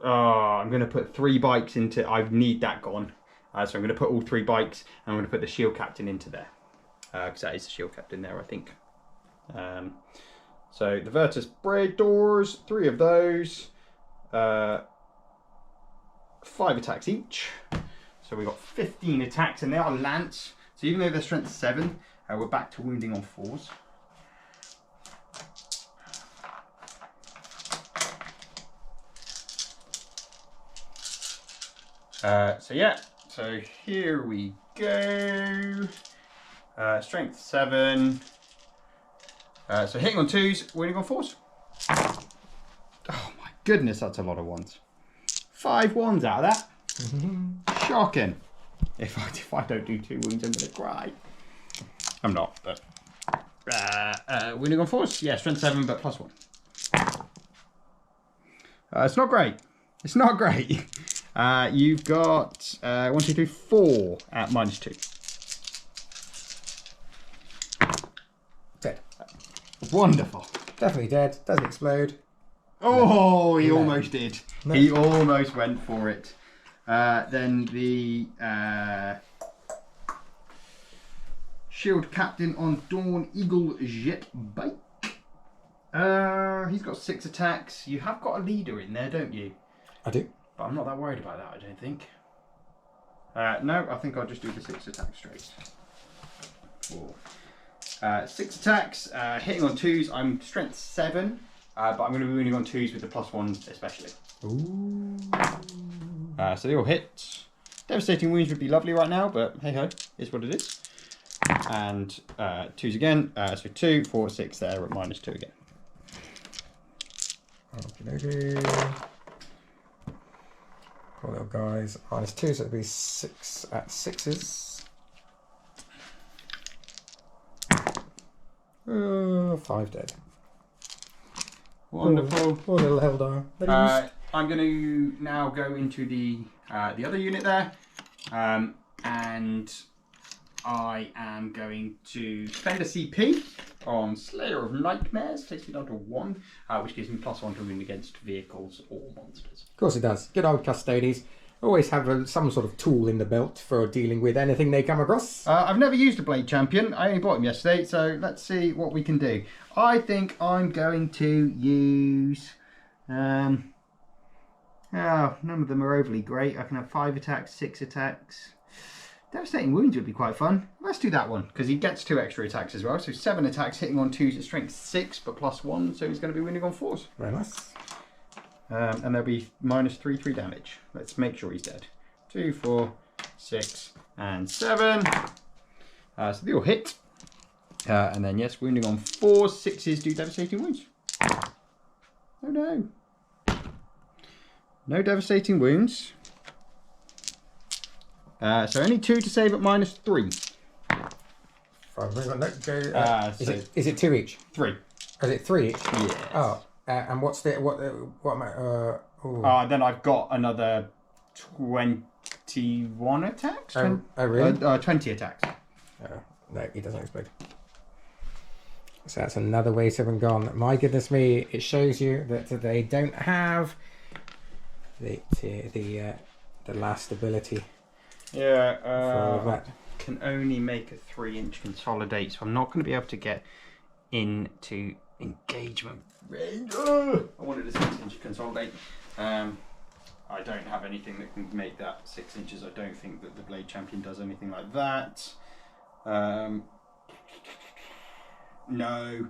I'm going to put 3 bikes into. I need that gone. So I'm going to put all 3 bikes, and I'm going to put the shield captain into there. Because that is the shield captain there, I think. So the Virtus Braid Doors, 3 of those. 5 attacks each. So we've got 15 attacks, and they are lance. So even though they're strength 7, we're back to wounding on 4s. So here we go. Strength 7. So hitting on 2s, winning on 4s. Oh my goodness, that's a lot of 1s. 5 1s out of that. Mm-hmm. Shocking. If I don't do 2 wounds, I'm gonna cry. I'm not, but winning on 4s. Yeah, strength 7, but +1. It's not great. It's not great. You've got 1, 2, 3, 4 at -2. Dead. Wonderful. Definitely dead. Doesn't explode. Oh, he almost did. No. He almost went for it. Then the shield captain on Dawn Eagle Jet bike. He's got 6 attacks. You have got a leader in there, don't you? I do. But I'm not that worried about that, I don't think. No, I think I'll just do the 6 attacks straight. 4. 6 attacks, hitting on 2s. I'm strength 7, but I'm going to be winning on 2s with the +1 especially. Ooh. So they all hit. Devastating wounds would be lovely right now, but hey ho, is what it is. And 2s again, so 2, 4, 6 there at -2 again. Okay. Poor little guys. -2, so it'll be 6 at 6s. 5 dead. Wonderful. Poor little Eldar. I'm going to now go into the other unit there, and I am going to spend a CP on Slayer of Nightmares, takes me down to 1, which gives me +1 to wound against vehicles or monsters. Of course it does. Good old Custodes. Always have some sort of tool in the belt for dealing with anything they come across. I've never used a Blade Champion. I only bought him yesterday, so let's see what we can do. I think I'm going to use... none of them are overly great. I can have 5 attacks, 6 attacks. Devastating Wounds would be quite fun. Let's do that one, because he gets 2 extra attacks as well. So 7 attacks, hitting on 2s at strength 6, but +1, so he's going to be winning on 4s. Very nice. And there'll be -3 damage. Let's make sure he's dead. 2, 4, 6, and 7. So they all hit. And then, yes, wounding on 4, 6s do devastating wounds. Oh no. No devastating wounds. So only 2 to save at -3. Is it 2 each? 3. Is it 3 each? Yes. Oh, and what's the what am I? Then I've got another 21 attacks. Oh, really? 20 attacks. No, he doesn't explode. So that's another way to have gone. My goodness me! It shows you that they don't have the last ability. Yeah. For all of that. Can only make a 3-inch consolidate, so I'm not going to be able to get into engagement range. I wanted a 6-inch consolidate. I don't have anything that can make that 6 inches. I don't think that the Blade Champion does anything like that. No.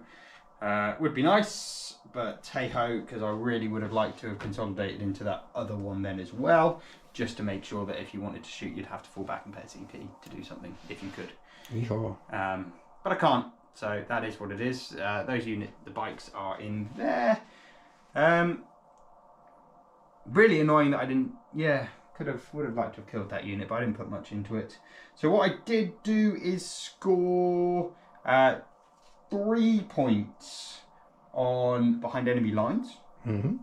Would be nice, but hey ho, because I really would have liked to have consolidated into that other one then as well, just to make sure that if you wanted to shoot, you'd have to fall back and pay CP to do something, if you could. Yeehaw. But I can't, so that is what it is. Those the bikes are in there. Really annoying that I didn't, would have liked to have killed that unit, but I didn't put much into it. So what I did do is score 3 points on behind enemy lines. Mm-hmm.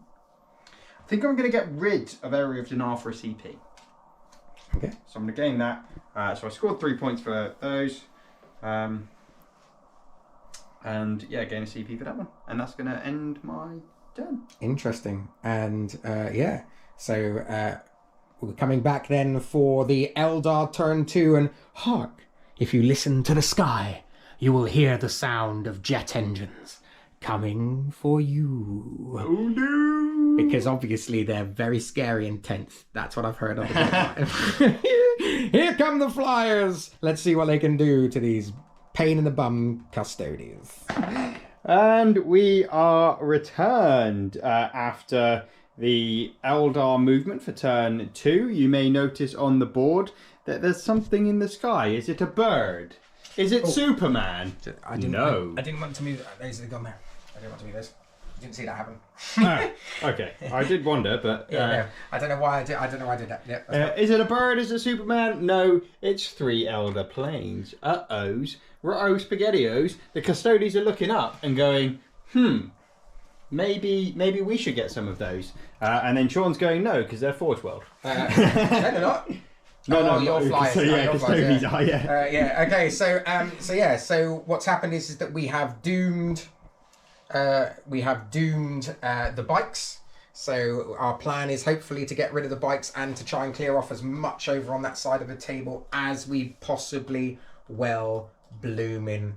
I think I'm going to get rid of Area of Dinar for a CP. Okay. So I'm going to gain that. So I scored 3 points for those. And yeah, gain a CP for that one. And that's going to end my turn. Interesting. And so we're coming back then for the Eldar turn 2. And hark, if you listen to the sky, you will hear the sound of jet engines coming for you. Oh no! Because obviously they're very scary and tense. That's what I've heard of the Here come the flyers! Let's see what they can do to these pain in the bum Custodes. And we are returned after the Eldar movement for turn 2. You may notice on the board that there's something in the sky. Is it a bird? Is it Superman? I didn't want to move those have gone there. I didn't want to move those. I didn't see that happen. Okay. I did wonder, but I don't know why I did. I don't know why I did that. Yeah, is it a bird? Is it Superman? No, it's 3 Elder planes. Ruh-oh, spaghettios. The Custodes are looking up and going, maybe we should get some of those. And then Sean's going, no, because they're Forge World. No, they're not. No, your flyers. So yeah, Custodes are, yeah. Okay, so what's happened is that we have doomed the bikes. So our plan is hopefully to get rid of the bikes and to try and clear off as much over on that side of the table as we possibly well blooming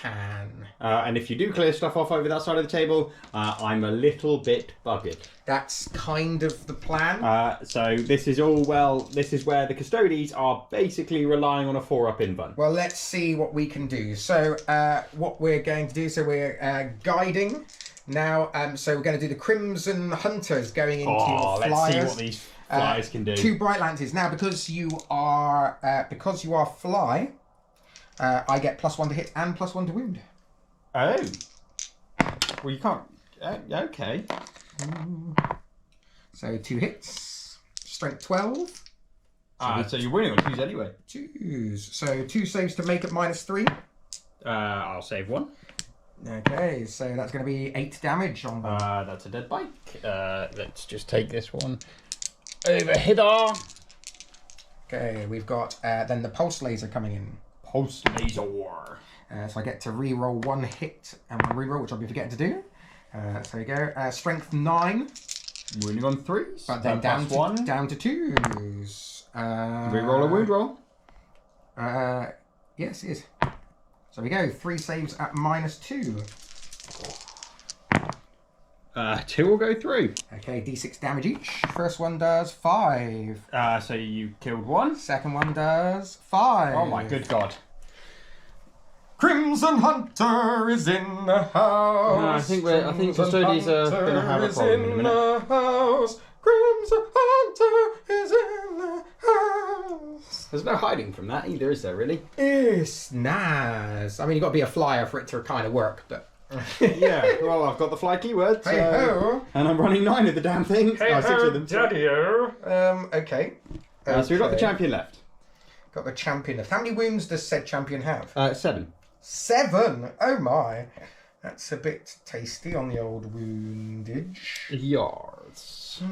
can. And if you do clear stuff off over that side of the table, I'm a little bit buggered. That's kind of the plan. So this is all this is where the Custodes are basically relying on a 4-up invuln. Well, let's see what we can do. So what we're going to do, so we're guiding now. So we're going to do the Crimson Hunters going into your flyers. Let's see what these flyers can do. 2 Bright Lances. Now, because you are fly, I get +1 to hit and +1 to wound. Oh. Well, you can't... okay. So 2 hits. Strength 12. So you're winning on 2s anyway. 2s. So 2 saves to make it -3. I'll save 1. Okay, so that's going to be 8 damage on them. That's a dead bike. Let's just take this one over here. Okay, we've got then the Pulse Laser coming in. Pulse Laser. So I get to re-roll 1 hit and 1 re-roll, which I'll be forgetting to do. So we go. Strength 9. Wounding on 3s. But then down to 2s. Re-roll a wound roll. Yes, it is. So we go. 3 saves at -2. 2 will go through. Okay, d6 damage each. First one does 5. So you killed 1. Second one does 5. Oh my good god. Crimson Hunter is in the house. I think Custodes are going to have a problem in a minute. House. Crimson Hunter is in the house. There's no hiding from that either, is there, really? It's nice. I mean, you've got to be a flyer for it to kind of work, but... Yeah, well, I've got the fly keyword, Hey ho! and I'm running 9 of the damn thing. Hey ho, 6 of them. daddy-o! Okay. So we've got the champion left. Got the champion left. How many wounds does said champion have? 7. 7? Oh my. That's a bit tasty on the old woundage. Yards.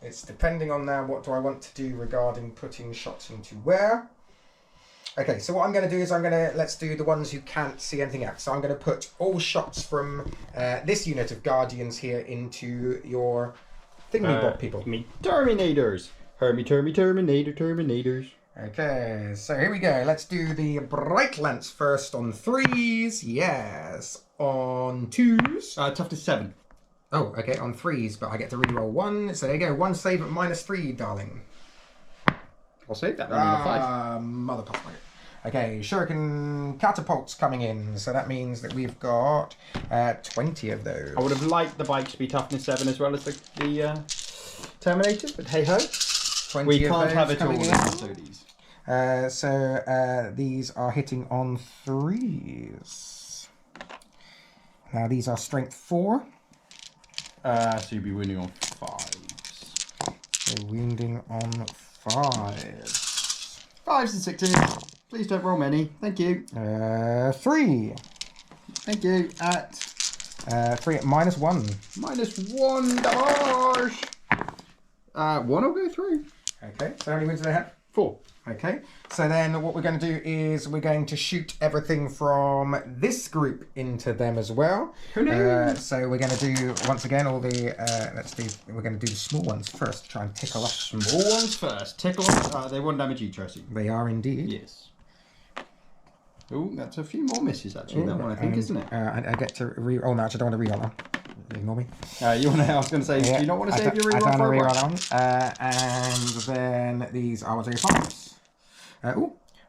It's depending on now what do I want to do regarding putting shots into where. Okay, so what I'm going to do is let's do the ones who can't see anything else. So I'm going to put all shots from this unit of Guardians here into your thingamybob people. Me Terminators. Terminators. Okay, so here we go. Let's do the Bright Lance first on 3s. Yes. On 2s. Toughness 7. Oh, okay, on 3s, but I get to reroll 1. So there you go. 1 save at -3, darling. I'll save that. I'm 5. Mother pucker. Okay, Shuriken Catapults coming in. So that means that we've got 20 of those. I would have liked the bike to be toughness 7 as well as the Terminator, but hey ho. 20 we of can't those have it all coming in in. Custodes. So these are hitting on 3s. Now these are strength 4. So you'll be wounding on 5s. So wounding on 5s. 5s and 6s. Please don't roll many. Thank you. 3. Thank you. At 3 at -1. -1 damage. 1 will go through. Okay, so how many wounds do they have? 4. Okay, so then what we're going to do is we're going to shoot everything from this group into them as well. So we're going to do, once again, all the, we're going to do the small ones first to try and tickle off. Small ones first. Tickle off. They 1 damage each, I see. They are indeed. Yes. Oh, that's a few more misses actually, that one, I think, isn't it? I get to oh no, actually I don't want to reroll that. Ignore me. You want to, I was going to say, do you not want to save your reroll? I don't want to reroll that one. And then these are 5s.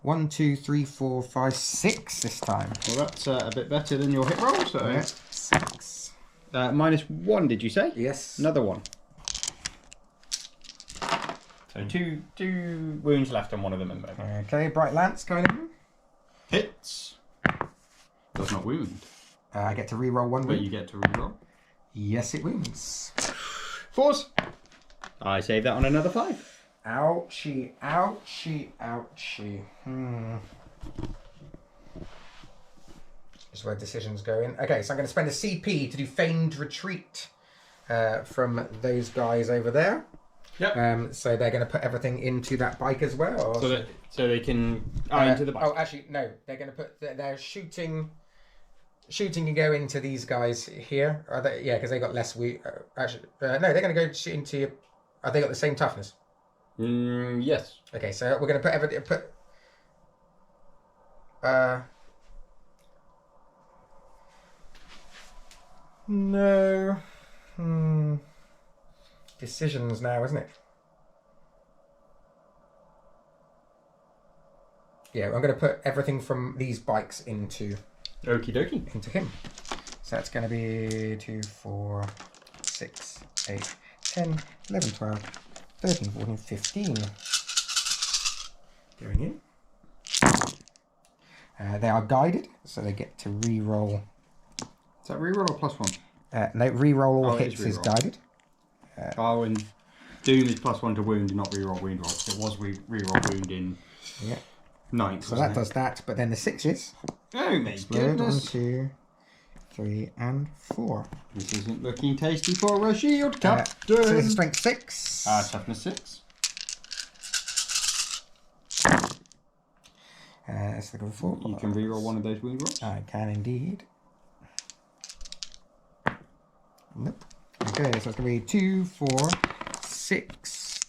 1, 2, 3, 4, 5, 6 this time. Well, that's a bit better than your hit roll, so... Yeah, 6. -1, did you say? Yes. Another 1. So two wounds left on one of them at the moment. Okay, Bright Lance going in. Hits. Does not wound. I get to reroll 1 wound. But you get to reroll. Yes, it wounds. 4s. I save that on another 5. Ouchie, ouchie, ouchie. This is where decisions go in. Okay, so I'm going to spend a CP to do feigned retreat from those guys over there. Yep. So they're going to put everything into that bike as well. So they can into the bike. Oh, actually, no. They're going to put they're shooting can go into these guys here. Are they, yeah, because they got less. Actually, no. They're going to go shoot into. Have they got the same toughness? Yes. Okay, so we're going to put everything. No. Decisions now, isn't it? Yeah, I'm going to put everything from these bikes into Okie dokie. into him. So that's going to be 2, 4, 6, 8, 10, 11, 12, 13, 14, 15. Going in. They are guided, so they get to re-roll. Is that reroll or +1? No, re-roll all hits is re-roll. guided. And Doom is +1 to wound, not reroll wound roll. It was reroll wound in 9th. So that does that, but then the 6s. Oh my Explode. 1, goodness. 2, 3, and 4. This isn't looking tasty for a shield captain. So this is strength 6. Toughness 6. That's the good 4. You can reroll one of those wound rolls. I can indeed. Nope. Okay, so it's going to be 2, 4, 6,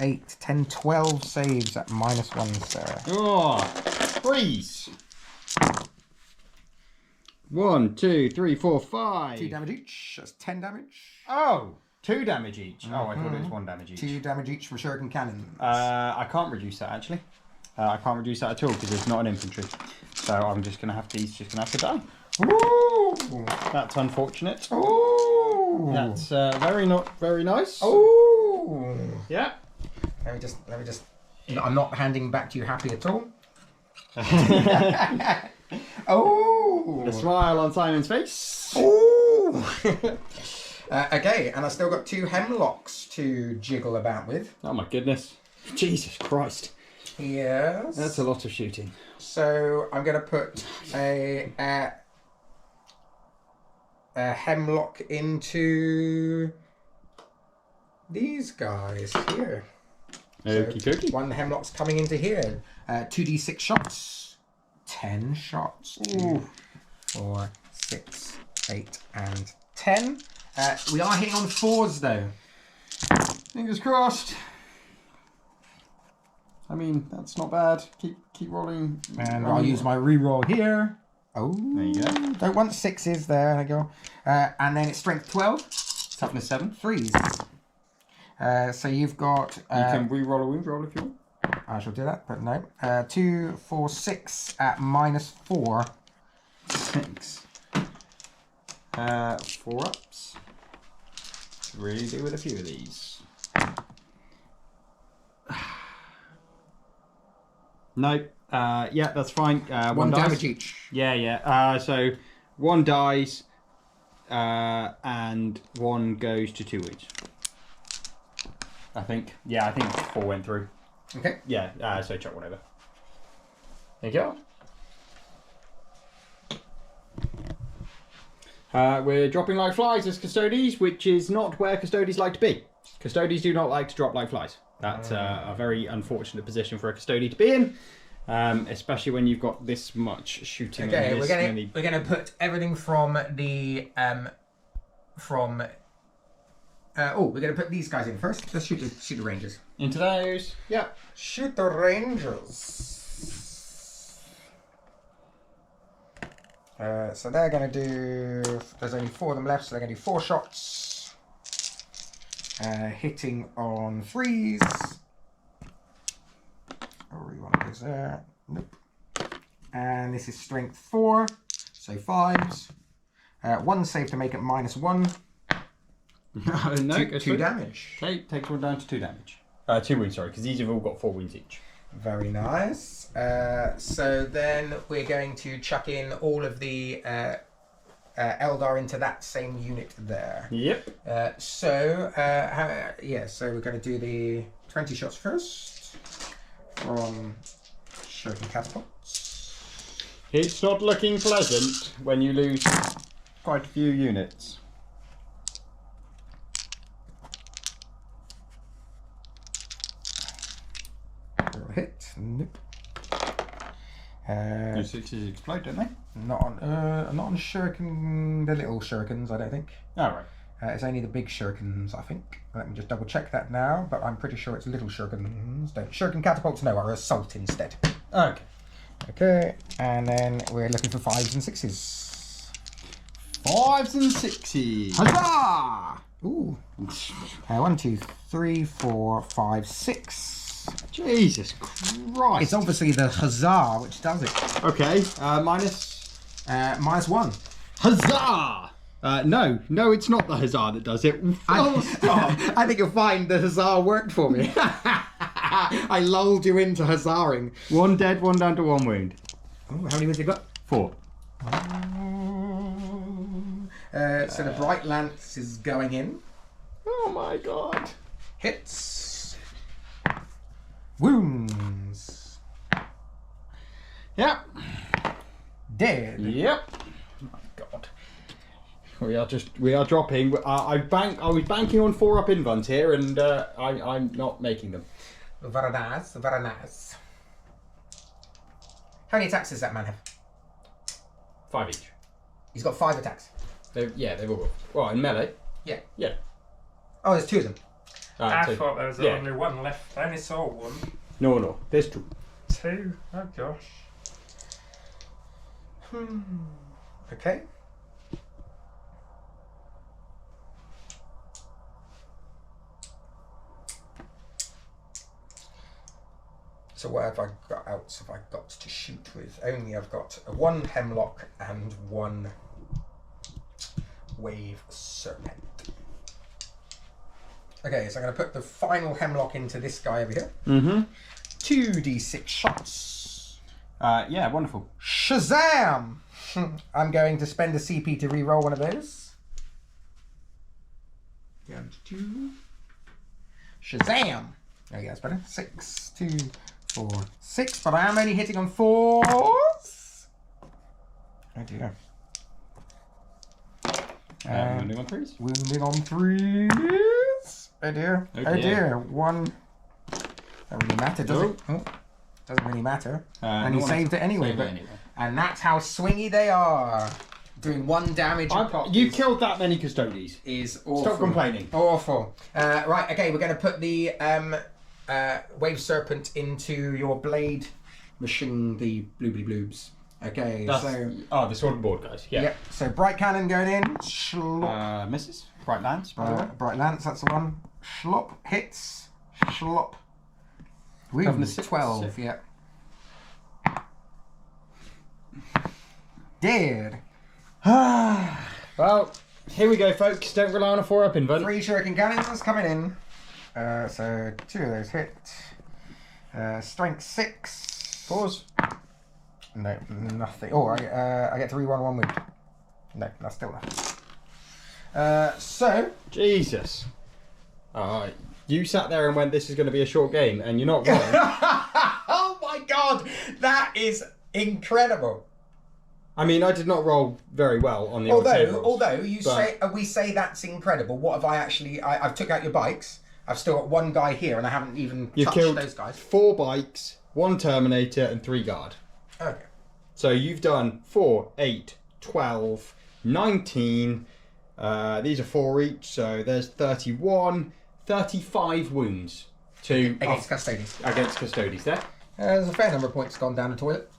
8, 10, 12 saves at -1, sir. Oh, freeze. 1, 2, 3, 4, 5. 2 damage each. That's 10 damage. Oh, 2 damage each. Oh, I thought it was 1 damage each. 2 damage each from shuriken cannons. I can't reduce that actually. I can't reduce that at all because it's not an infantry. So I'm just gonna have to. He's just gonna have to die. Ooh! That's unfortunate. Ooh! That's very not very nice. Ooh! Yeah. Let me just. I'm not handing back to you happy at all. Oh! The smile on Simon's face. Ooh! Okay, and I still got 2 hemlocks to jiggle about with. Oh my goodness. Jesus Christ. Yes. That's a lot of shooting. So I'm going to put a hemlock into these guys here. Okie dokie. 1 hemlock's coming into here. 2d6 shots. 10 shots. 2, 4, 6, 8, and 10. We are hitting on 4s though. Fingers crossed. I mean, that's not bad. Keep rolling. And I'll use my reroll here. Oh, there you go. Don't want 6s there. There you go. And then it's strength 12. Toughness 7. 3s. So you've got... You can re-roll a wound roll if you want. I shall do that, but no. 2, 4, 6 at -4. 6. 4 ups. Really do with a few of these. No. Yeah, that's fine. 1 dies. damage each. Yeah. So 1 dies, and 1 goes to 2 wounds. I think. Yeah, I think 4 went through. Okay. Yeah. So chuck whatever. There you go. We're dropping like flies as Custodes, which is not where Custodes like to be. Custodes do not like to drop like flies. That's a very unfortunate position for a Custode to be in, especially when you've got this much shooting. Okay, and we're gonna put everything from the we're gonna put these guys in first. Let's shoot the rangers. Into those. Yeah. Shoot the rangers. So they're going to do... There's only 4 of them left, so they're going to do 4 shots. Hitting on 3s. One of those there. Nope. And this is strength 4, so 5s. 1 save to make it -1. No, 2 damage. Takes 1 down to 2 damage. 2 wounds, sorry, because these have all got 4 wounds each. Very nice. So then we're going to chuck in all of the Eldar into that same unit there. Yep. So we're going to do the 20 shots first from shuriken catapults. It's not looking pleasant when you lose quite a few units. Hit. Nope. Your 6s explode, don't they? Not on shuriken, the little shurikens, I don't think. Oh, right. It's only the big shurikens, I think. Let me just double check that now, but I'm pretty sure it's little shurikens. Don't. Shuriken catapults, no, are assault instead. Okay. Okay, and then we're looking for 5s and 6s. 5s and 6s. Huzzah! Ooh. 1, 2, 3, 4, 5, 6. Jesus Christ. It's obviously the huzzah which does it. Okay, minus... -1. Huzzah! No, it's not the huzzah that does it. Stop. I think you'll find the huzzah worked for me. I lulled you into huzzaring. 1 dead, 1 down to 1 wound. Oh, how many wounds you got? 4. So the bright lance is going in. Oh my god. Hits. Wounds. Yep. Dead. Yep. Oh my god. We are dropping. I was banking on 4-up invuns here, and I'm not making them. Very nice, very nice. How many attacks does that man have? 5 each. He's got 5 attacks. They've all got. Well, in melee. Yeah. Yeah. Oh, there's 2 of them. I thought there was only 1 left. I only saw 1. No, there's 2. 2? Oh gosh. Okay. So what have I got else have I got to shoot with? Only I've got 1 hemlock and 1 wave serpent. Okay, so I'm going to put the final hemlock into this guy over here. Mm-hmm. 2d6 shots. Yeah, wonderful. Shazam! I'm going to spend a CP to re-roll one of those. Down to 2. Shazam! There you go, that's better. 6, 2, 4, 6, but I am only hitting on 4s. Oh dear. Wounding on 3s. Wounding on 3s. Oh dear. Oh Oh dear. dear. 1. Doesn't really matter, does it? Oh, doesn't really matter. And he saved it anyway. Saved it But, anyway. and that's how swingy they are. Doing 1 damage a pop You killed that many Custodes. is awful. Stop complaining. Awful. Right, okay, we're going to put the wave serpent into your blade machine, the bloobly bloobs. Okay, so... Oh, the sword and board guys. Yeah. Yep, so bright cannon going in. Schlop. Misses. Bright lance, by the way. Bright lance, that's the one. Schlop. Hits. Schlop. Ooh, 12, yeah. Dead. Well, here we go, folks. Don't rely on a 4-up invent. 3 shuriken cannons coming in. So 2 of those hit. Strength 6. Pause. No, nothing. Oh, I get to rerun 1 wound. No, that's still nothing. So Jesus. You sat there and went, this is going to be a short game, and you're not wrong. oh my god, that is incredible. I mean, I did not roll very well on the old save rolls, Although you say we say that's incredible. What have I actually? I've took out your bikes. I've still got 1 guy here, and I haven't even You've touched killed those guys. 4 bikes, 1 Terminator, and 3 guard. Okay. So you've done 4, 8, 12, 19. These are 4 each, so there's 31, 35 wounds to Against Custodes. Against Custodes there. There's a fair number of points gone down the toilet.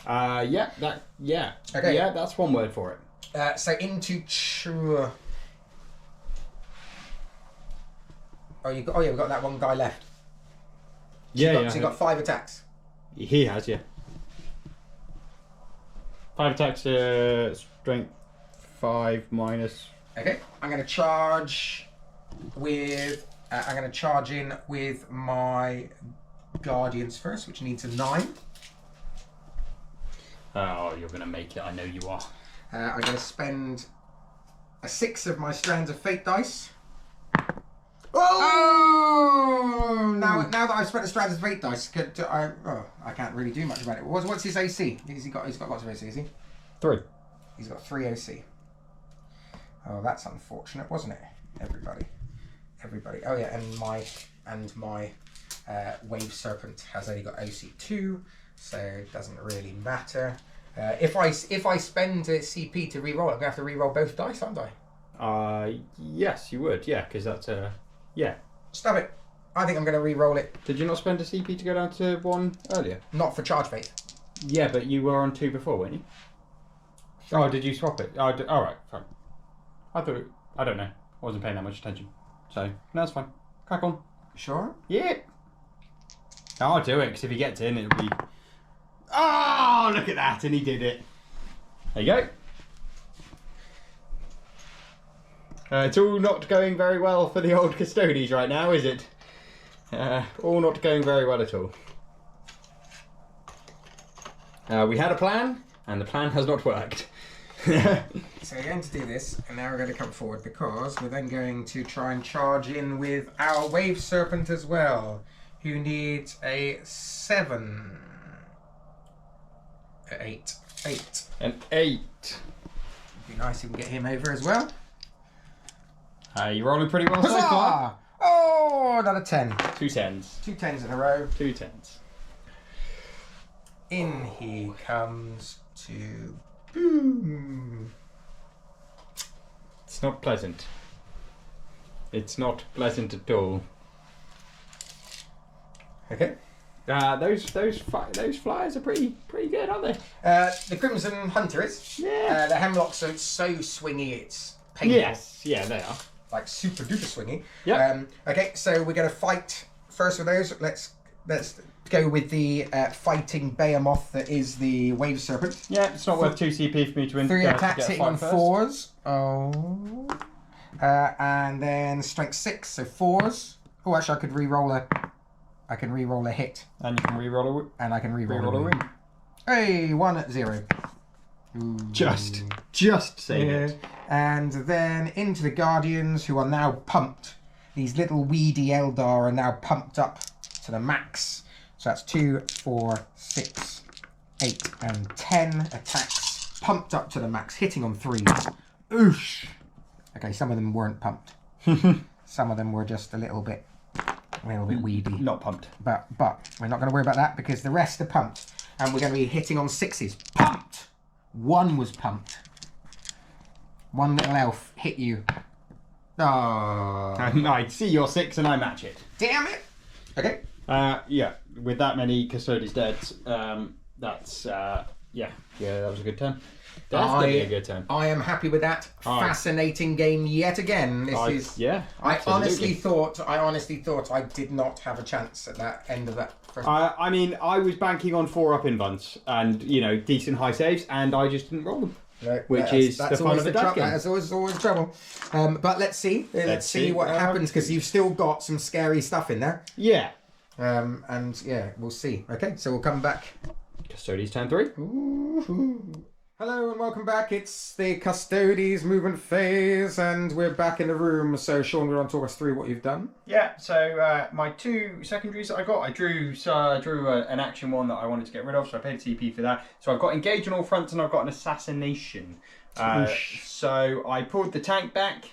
Yeah. Okay. Yeah, that's one word for it. So into we've got that 1 guy left. So you got 5 attacks. He has, yeah. 5 attacks, strength 5 minus. Okay, I'm going to charge with. I'm going to charge in with my guardians first, which needs a 9. Oh, you're going to make it. I know you are. I'm going to spend a 6 of my strands of fate dice. Oh! Now that I've spent a strands of fate dice, I can't really do much about it. What's his AC? He's got lots of AC, has he? 3. He's got 3 AC. Oh, that's unfortunate, wasn't it? Everybody. Oh yeah, and my wave serpent has only got AC 2, so it doesn't really matter. If I spend a CP to reroll, I'm gonna have to reroll both dice, aren't I? Yes, you would. Yeah, because that's yeah. Stop it. I think I'm gonna reroll it. Did you not spend a CP to go down to 1 earlier? Not for charge fate. Yeah, but you were on 2 before, weren't you? Oh, did you swap it? Oh, all right, fine. I don't know. I wasn't paying that much attention. So, no, that's fine. Crack on. Sure? Yeah. I'll do it, because if he gets in, it'll be... Oh, look at that, and he did it. There you go. It's all not going very well for the old Custodes right now, is it? All not going very well at all. We had a plan, and the plan has not worked. So we're going to do this, and now we're going to come forward because we're then going to try and charge in with our Wave Serpent as well, who needs a 7. 8. An 8. It'd be nice if we can get him over as well. You're rolling pretty well so far. Huzzah! Oh, another 10. 2 10s. 2 10s in a row. 2 10s. In he comes to boom. It's not pleasant. It's not pleasant at all. Okay. Those flyers are pretty good, aren't they? The Crimson Hunter is. Yeah. The Hemlocks are so swingy, it's painful. Yes. Yeah, they are. Like super duper swingy. Yeah. Okay, so we're going to fight first with those. Let's go with the fighting behemoth that is the Wave Serpent. Yeah, it's not worth 2 CP for me to win. 3 attacks to hitting on 4s. Oh. And then strength 6, so 4s. Oh, actually, I could re-roll a hit. And you can re-roll And I can re-roll a win. Hey, 1 at 0. Ooh. Just save it. And then into the Guardians, who are now pumped. These little weedy Eldar are now pumped up to the max. So that's 2, 4, 6, 8, and 10 attacks pumped up to the max, hitting on 3s. Oosh! Okay, some of them weren't pumped. Some of them were just a little bit weedy. Not pumped. But we're not going to worry about that because the rest are pumped. And we're going to be hitting on 6s. Pumped! 1 was pumped. 1 little elf hit you. Oh. I see your 6 and I match it. Damn it! Okay. Yeah, with that many Custodes dead, that's, yeah, that was a good turn. Definitely a good turn. I am happy with that. Fascinating game yet again. Yeah. I honestly thought I did not have a chance at that end of that. I mean, I was banking on 4 up invents and, decent high saves, and I just didn't roll them. No, which is the fun of the dice game. That's always trouble. But let's see. Let's see what happens, because you've still got some scary stuff in there. Yeah. And yeah, we'll see. Okay, so we'll come back. Custodes turn 3. Ooh. Hello and welcome back. It's the Custodes movement phase, and we're back in the room. So Sean, you want to talk us through what you've done? Yeah. So my 2 secondaries that I got, I drew an action one that I wanted to get rid of, so I paid a CP for that. So I've got engage on all fronts, and I've got an assassination. So I pulled the tank back.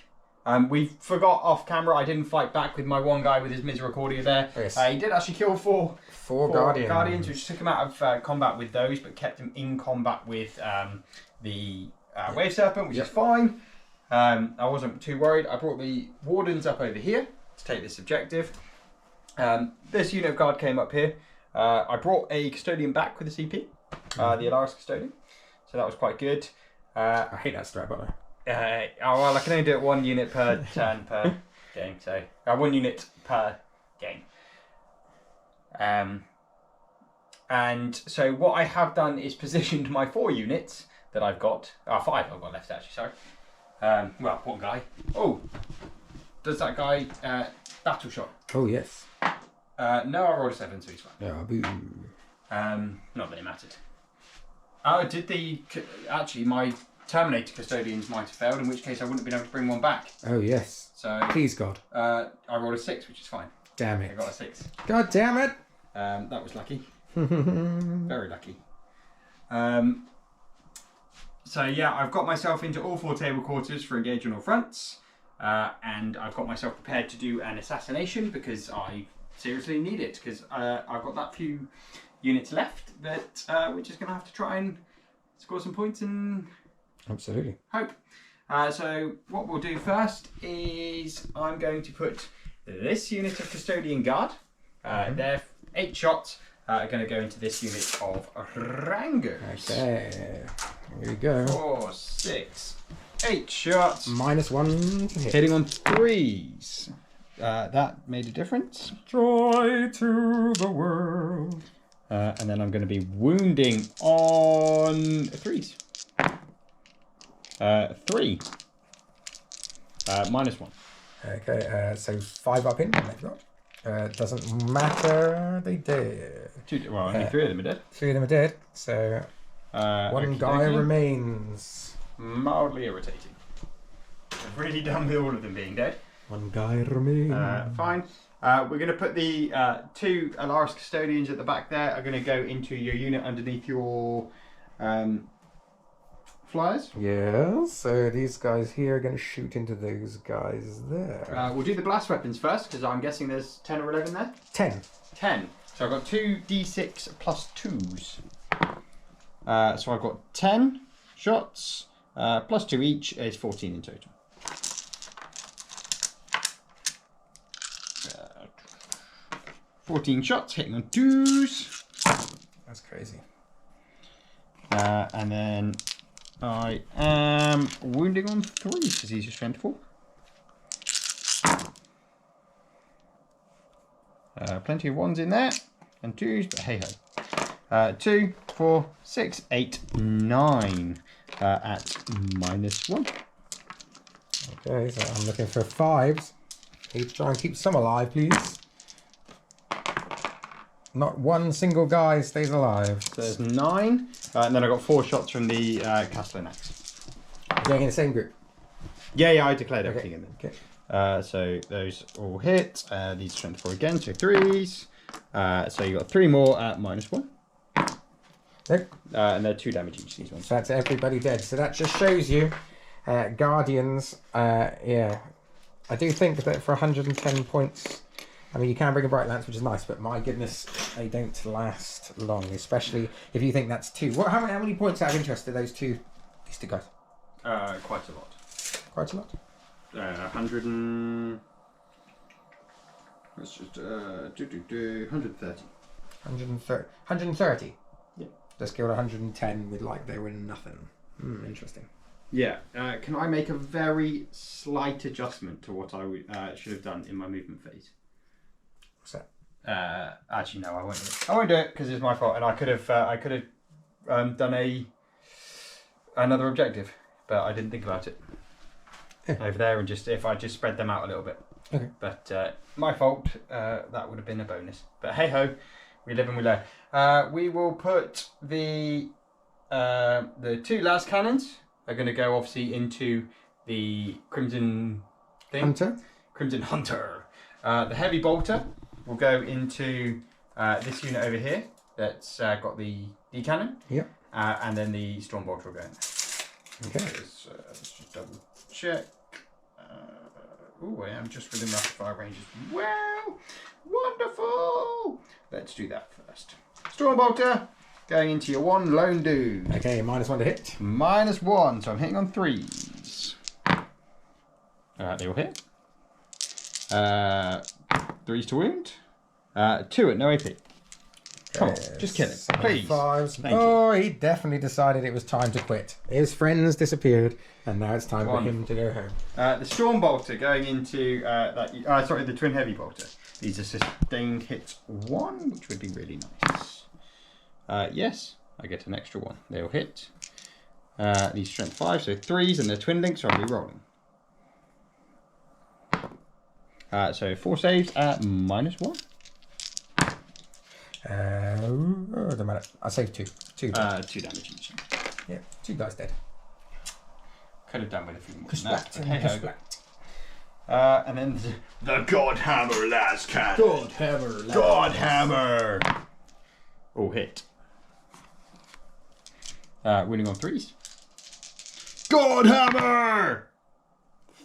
We forgot off camera, I didn't fight back with my one guy with his Misericordia there. Yes. He did actually kill four Guardians, which took him out of combat with those, but kept him in combat with the Wave Serpent, which is fine. I wasn't too worried. I brought the Wardens up over here to take this objective. This unit of guard came up here. I brought a Custodian back with a CP, the Aeldar Custodian, so that was quite good. I hate that strat, by the way. Well, I can only do it 1 unit per turn per game, so 1 unit per game. And so what I have done is positioned my 4 units that I've got. 5 I've got left actually. Sorry. Well, 1 guy. Oh, does that guy battle shot? Oh yes. No, I rolled a 7, so he's fine. Yeah, boo. Not that it mattered. Actually my Terminator Custodians might have failed, in which case I wouldn't have been able to bring 1 back. Oh yes. So please God. I rolled a 6, which is fine. Damn it. I got a 6. God damn it. That was lucky. Very lucky. So yeah, I've got myself into all 4 table quarters for engage on all fronts, and I've got myself prepared to do an assassination because I seriously need it, because I've got that few units left that we're just going to have to try and score some points and absolutely hope. So what we'll do first is I'm going to put this unit of Custodian Guard. They're 8 shots. are going to go into this unit of Rangers. Okay. Here we go. 4, 6, 8 shots. -1 to hit. Hitting on 3s. That made a difference. Joy to the world. And then I'm going to be wounding on 3s. 3. -1. Okay, so 5 up in. Doesn't matter. They did. Well, only 3 of them are dead. 3 of them are dead. So one guy remains. Mildly irritating. I've really done with all of them being dead. One guy remains. Fine. We're going to put the 2 Aeldar Custodians at the back there. Are going to go into your unit underneath your flyers. Yeah, so these guys here are going to shoot into those guys there. We'll do the blast weapons first, because I'm guessing there's 10 or 11 there. 10. 10. So I've got 2 d6 plus 2s. So I've got 10 shots, plus 2 each is 14 in total. 14 shots, hitting on 2s. That's crazy. And then I am wounding on 3s because he's just strength 4. Plenty of 1s in there and 2s, but hey ho. 2, 4, 6, 8, 9 at -1. Okay, so I'm looking for 5s. Need to try and keep some alive, please. Not one single guy stays alive. So there's 9, and then I got 4 shots from the Castellan axe. Going in the same group. Yeah, I declared everything in them. Okay. So those all hit. These strength 4 again, so 3s. So you got 3 more at -1. Nope. And they're 2 damage each, these ones. So that's everybody dead. So that just shows you, Guardians, yeah. I do think that for 110 points, I mean, you can bring a Bright Lance, which is nice, but my goodness, they don't last long, especially if you think that's 2. How many points out of interest are these 2 guys? Quite a lot. Quite a lot. 100 and... Let's just... 130. 130? Yeah. Just killed 110 with like they were nothing. Interesting. Yeah. Can I make a very slight adjustment to what I should have done in my movement phase? What's that? Actually, no, I won't do it. I won't do it because it's my fault, and I could have done another objective, but I didn't think about it over there, and if I just spread them out a little bit. Okay. But my fault. That would have been a bonus. But hey ho, we live and we learn. We will put the 2 last cannons are going to go obviously into the Crimson thing. Hunter. Crimson Hunter. The heavy bolter will go into this unit over here that's got the D cannon. Yep. And then the storm bolter will go in. Okay. Let's just double check. I am just within rapid fire range as well. Wonderful. Let's do that first. Storm bolter going into your 1 lone dude. Okay, -1 to hit. -1, so I'm hitting on 3s. They will hit. 3s to wound. 2 at no AP. Come on, just kill him, please. 5s. Thank you. He definitely decided it was time to quit. His friends disappeared, and now it's time for him to go home. The storm bolter going into the twin heavy bolter. These are sustained hits 1, which would be really nice. Yes, I get an extra 1. They'll hit. These strength 5, so 3s, and they're twin links, so I'll be rolling. So 4 saves at -1. Doesn't matter. I saved 2. 2 damage each. Yeah, 2 guys dead. Could have done with a few more. And then the Godhammer last cannon. Godhammer. All hit. Winning on 3s. Godhammer.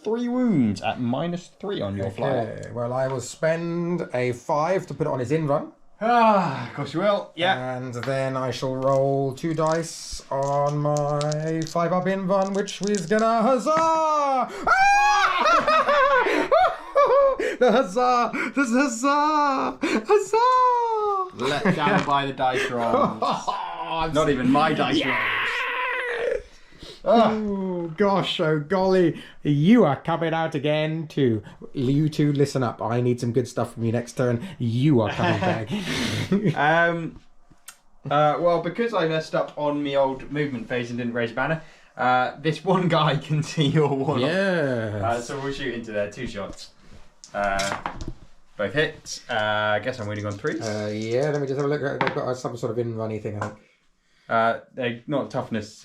3 wounds at -3 on your flyer. Okay, well, I will spend a 5 to put it on his in run. Of course you will. Yeah. And then I shall roll 2 dice on my 5 up in run, which is gonna huzzah! The huzzah! The huzzah! Huzzah! let down by the dice rolls. Not even my dice rolls. Oh gosh, oh golly, you are coming out again too. You two, listen up. I need some good stuff from you next turn. You are coming back. Well, because I messed up on my old movement phase and didn't raise banner, this one guy can see your one. Yeah. So we'll shoot into there. 2 shots. Both hits. I guess I'm winning on 3s. Yeah, let me just have a look. They've got some sort of in-runny thing, I think. They're not toughness.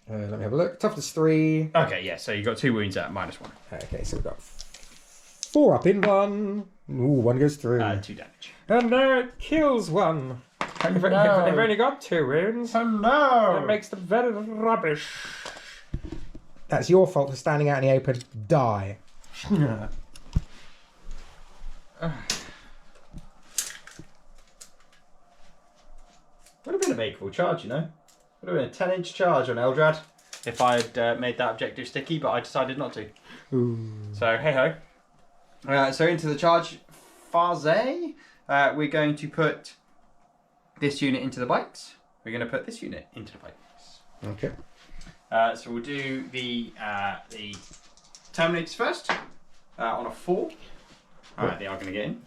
Let me have a look. Toughness 3. Okay, yeah. So you got 2 wounds at -1. Okay, so we've got 4 up in 1. Ooh, 1 goes through. 2 damage. And now it kills 1. If they've only got 2 wounds, Hello. that makes them very rubbish. That's your fault for standing out in the open. Die. Would have been a makeable charge, you know. Would have been a 10-inch charge on Eldrad if I had made that objective sticky, but I decided not to. Ooh. So hey ho. So into the charge phase, we're going to put this unit into the bikes. We're going to put this unit into the bikes. Okay. So we'll do the Terminators first on a 4. Alright, they are going to get in.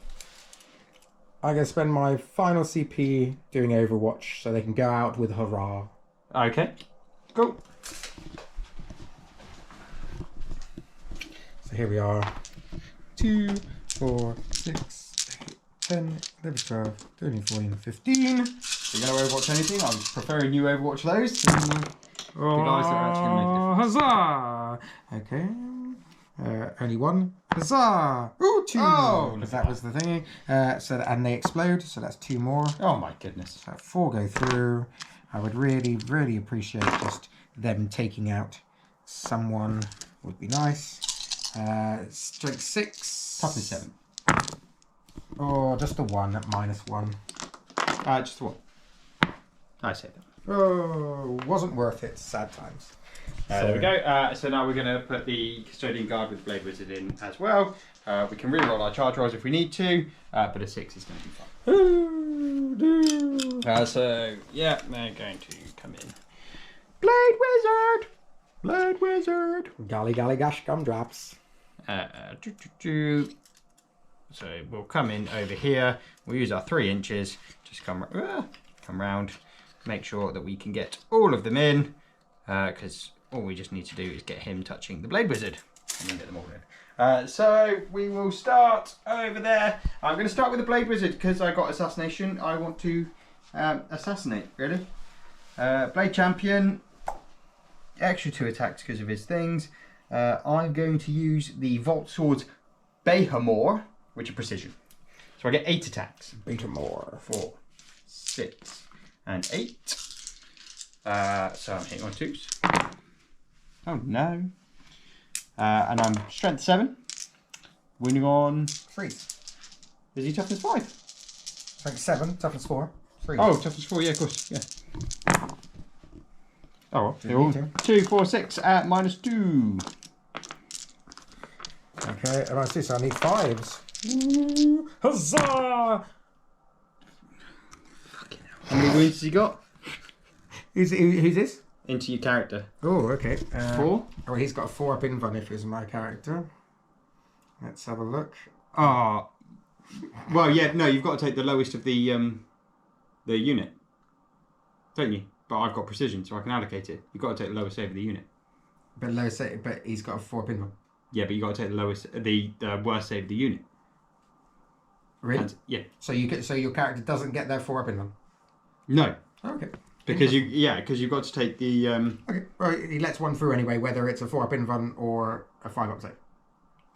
I'm going to spend my final CP doing Overwatch so they can go out with hurrah. Okay. Cool. So here we are. 2, 4, 6, 8, 10, 11, 12, 13, 14, 15. You're going to Overwatch anything? I'm preferring you Overwatch those. The guys that are actually going to make a difference. Huzzah! Okay. Only 1. Huzzah! Ooh, 2! Oh, because that was the thingy. And they explode, so that's 2 more. Oh my goodness. So 4 go through. I would really, really appreciate just them taking out someone. Would be nice. Strength 6. Toughness 7. Oh, just the 1 at -1. Just the 1. I say that. Oh, wasn't worth it. Sad times. There we go. So now we're going to put the Custodian Guard with Blade Wizard in as well. We can re-roll our charge rolls if we need to, but a 6 is going to be fine. So, yeah, they're going to come in. Blade Wizard! Blade Wizard! Golly, golly, gosh, gumdrops. So we'll come in over here. We'll use our 3 inches. Just come round. Make sure that we can get all of them in, because all we just need to do is get him touching the Blade Wizard and then get them all in. So we will start over there. I'm going to start with the Blade Wizard because I got Assassination. I want to assassinate, really. Blade Champion, extra 2 attacks because of his things. I'm going to use the Vault Swords Behamor, which are precision. So I get 8 attacks. Behamor. 4, 6, and 8. So I'm hitting on 2s. Oh no. And I'm strength 7. Winning on 3. Is he toughness 5? Strength 7, toughness 4. 3. Oh, toughness 4, yeah, of course, yeah. Oh, well, they're all 2, 4, 6 at -2. Okay, and I see, so I need 5s. Ooh, huzzah! Fucking hell. How many wounds has he got? Who's this? Into your character. Oh, okay. 4? Oh, he's got a 4 up in one if it's my character. Let's have a look. Ah. Well, yeah, no, you've got to take the lowest of the unit. Don't you? But I've got precision, so I can allocate it. You've got to take the lowest save of the unit. But he's got a 4 up in one. Yeah, but you got to take the worst save of the unit. Really? And, yeah. So your character doesn't get their 4 up in one. No. Okay. Because you've got to take the. Okay. Well, he lets 1 through anyway, whether it's a 4 up in one or a 5 up save.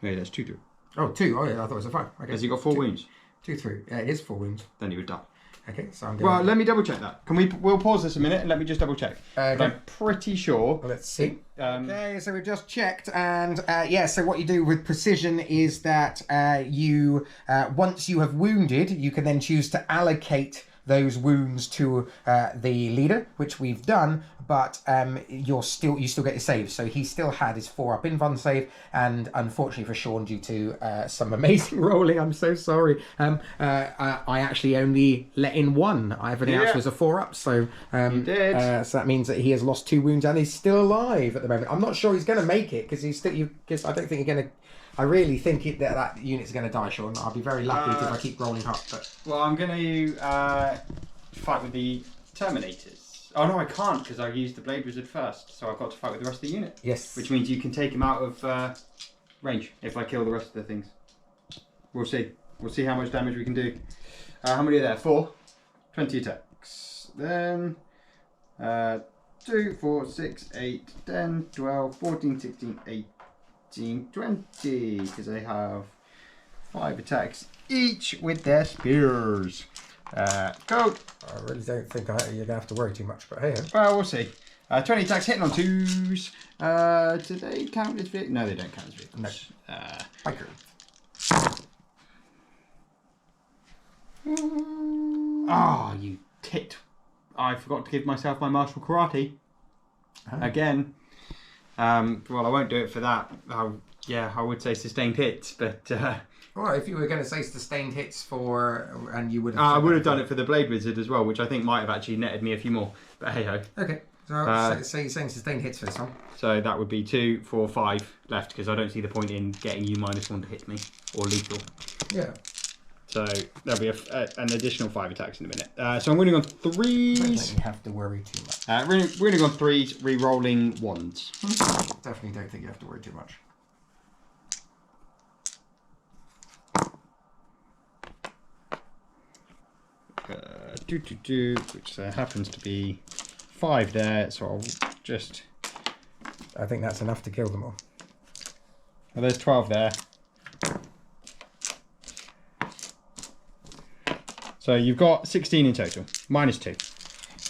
Yeah, that's 2 through. Oh, 2. Oh, yeah, I thought it was a 5. Okay. Has he got 4 wounds? 2 through. Yeah, it is 4 wounds. Then he would die. Okay, so I'm going. Well, let me double check that. We'll pause this a minute and let me just double check. Okay. I'm pretty sure. Well, let's see. Okay, so we've just checked, and so what you do with precision is that you once you have wounded, you can then choose to allocate those wounds to the leader, which we've done, but you still get your saves. So he still had his 4-up invuln save, and unfortunately for Sean, due to some amazing rolling, I'm so sorry. I actually only let in 1. Everything else was a 4-up. So you did. so that means that he has lost 2 wounds and he's still alive at the moment. I'm not sure he's going to make it because he's still. I don't think you're going to. I really think that unit's going to die, Sean. I'll be very lucky if I keep rolling up. But well, I'm going to fight with the Terminators. Oh no, I can't because I used the Blade Wizard first, so I've got to fight with the rest of the unit. Yes. Which means you can take him out of range if I kill the rest of the things. We'll see. We'll see how much damage we can do. How many are there? 4. 20 attacks. Then 2, 4, 6, 8, 10, 12, 14, 16, 18, 20. Because they have 5 attacks each with their spears. Go. I really don't think you're going to have to worry too much, but hey. Well, we'll see. 20 attacks hitting on 2s. Do they count as vehicles? No, they don't count as vehicles. No. I agree. Ah, you tit. I forgot to give myself my martial karate. Again. Well, I won't do it for that. I would say sustained hits, but... Well, if you were going to say sustained hits and you would have... I would have done it for the Blade Wizard as well, which I think might have actually netted me a few more. But hey-ho. Okay. So you're saying sustained hits for this one? So that would be 2, 4, 5 left, because I don't see the point in getting you -1 to hit me, or lethal. Yeah. So there'll be an additional 5 attacks in a minute. So I'm winning on 3s. I don't think you have to worry too much. Winning on 3s, re-rolling 1s. Definitely don't think you have to worry too much. Which happens to be 5 there, so I'll just... I think that's enough to kill them all. Well, there's 12 there. So you've got 16 in total, -2. Right,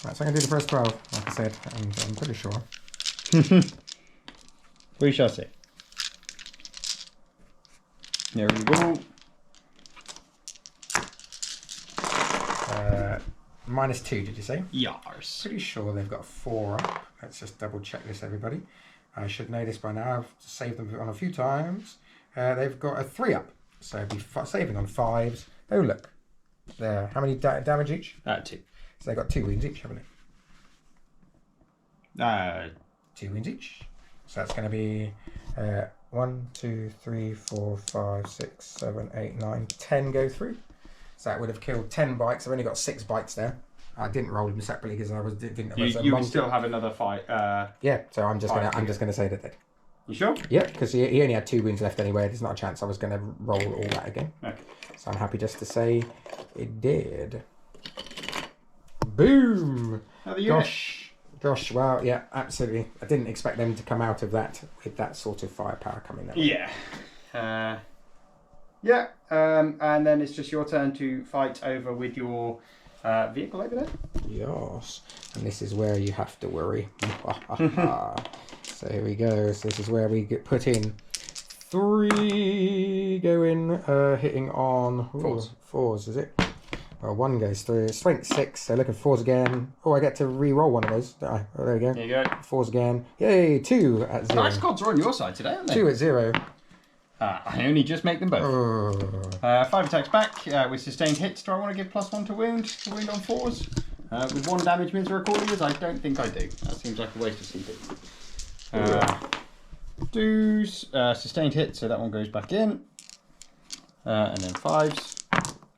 so I'm going to do the first 12, like I said, and I'm pretty sure. We shall see. There we go. -2, did you say? Yars. Pretty sure they've got 4 up. Let's just double check this, everybody. I should know this by now. I've saved them on a few times. They've got a 3 up, so it'd be saving on 5s. Oh, look. There. How many damage each? 2. So they've got 2 wounds each, haven't they? 2 wounds each. So that's going to be 1, 2, 3, 4, 5, 6, 7, 8, 9, 10 go through. So that would have killed 10 bites. I've only got 6 bites there. I didn't roll them separately because You would still have another fight. Yeah, so I'm just gonna say that they did. You sure? Yeah, because he only had 2 wounds left anyway. There's not a chance I was going to roll all that again. Okay. So I'm happy just to say it did. Boom! Gosh, wow, yeah, absolutely. I didn't expect them to come out of that with that sort of firepower coming out. Yeah. And then it's just your turn to fight over with your vehicle over there. Yes, and this is where you have to worry. So here we go. So this is where we get put in 3 going, hitting on 4s, is it? Well, 1 goes through. Strength 6, so looking 4s again. Oh, I get to re-roll one of those, don't I? Oh, there we go. There you go. 4s again. Yay, 2 at 0. Dice gods are on your side today, aren't they? 2 at 0. I only just make them both. 5 attacks back with sustained hits. Do I want to give +1 to wound on 4s? With 1 damage misericordias? I don't think I do. That seems like a waste of CP. Sustained hit, so that one goes back in. And then 5s.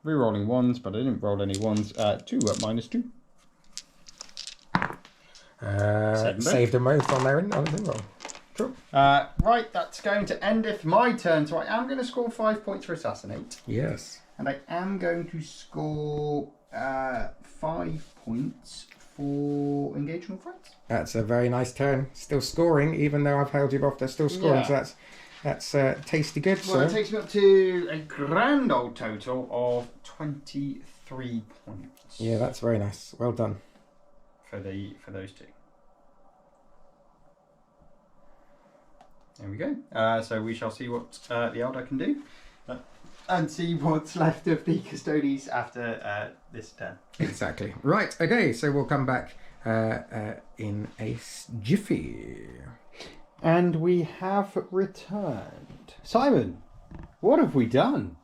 Re-rolling 1s, but I didn't roll any 1s. 2 at -2. Saved them both on their roll. Cool. Right, that's going to endeth my turn. So I am going to score 5 points for assassinate. Yes. And I am going to score 5 points for engage all friends. That's a very nice turn. Still scoring, even though I've held you off. They're still scoring, so that's tasty good. Well, it takes me up to a grand old total of 23 points. Yeah, that's very nice. Well done. For those 2. There we go. So we shall see what the Eldar can do. And see what's left of the Custodes after this turn. Exactly. Right, okay, so we'll come back in a jiffy. And we have returned. Simon, what have we done?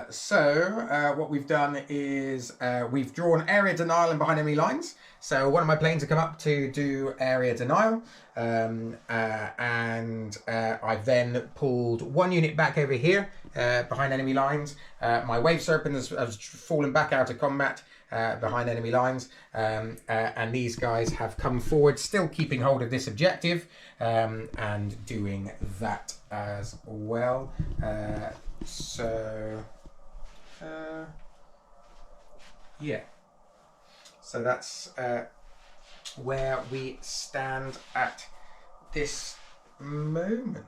So what we've done is we've drawn area denial in behind enemy lines. So one of my planes have come up to do area denial, and I've then pulled one unit back over here behind enemy lines. My wave serpent has fallen back out of combat behind enemy lines, and these guys have come forward, still keeping hold of this objective, and doing that as well. Yeah. So that's where we stand at this moment.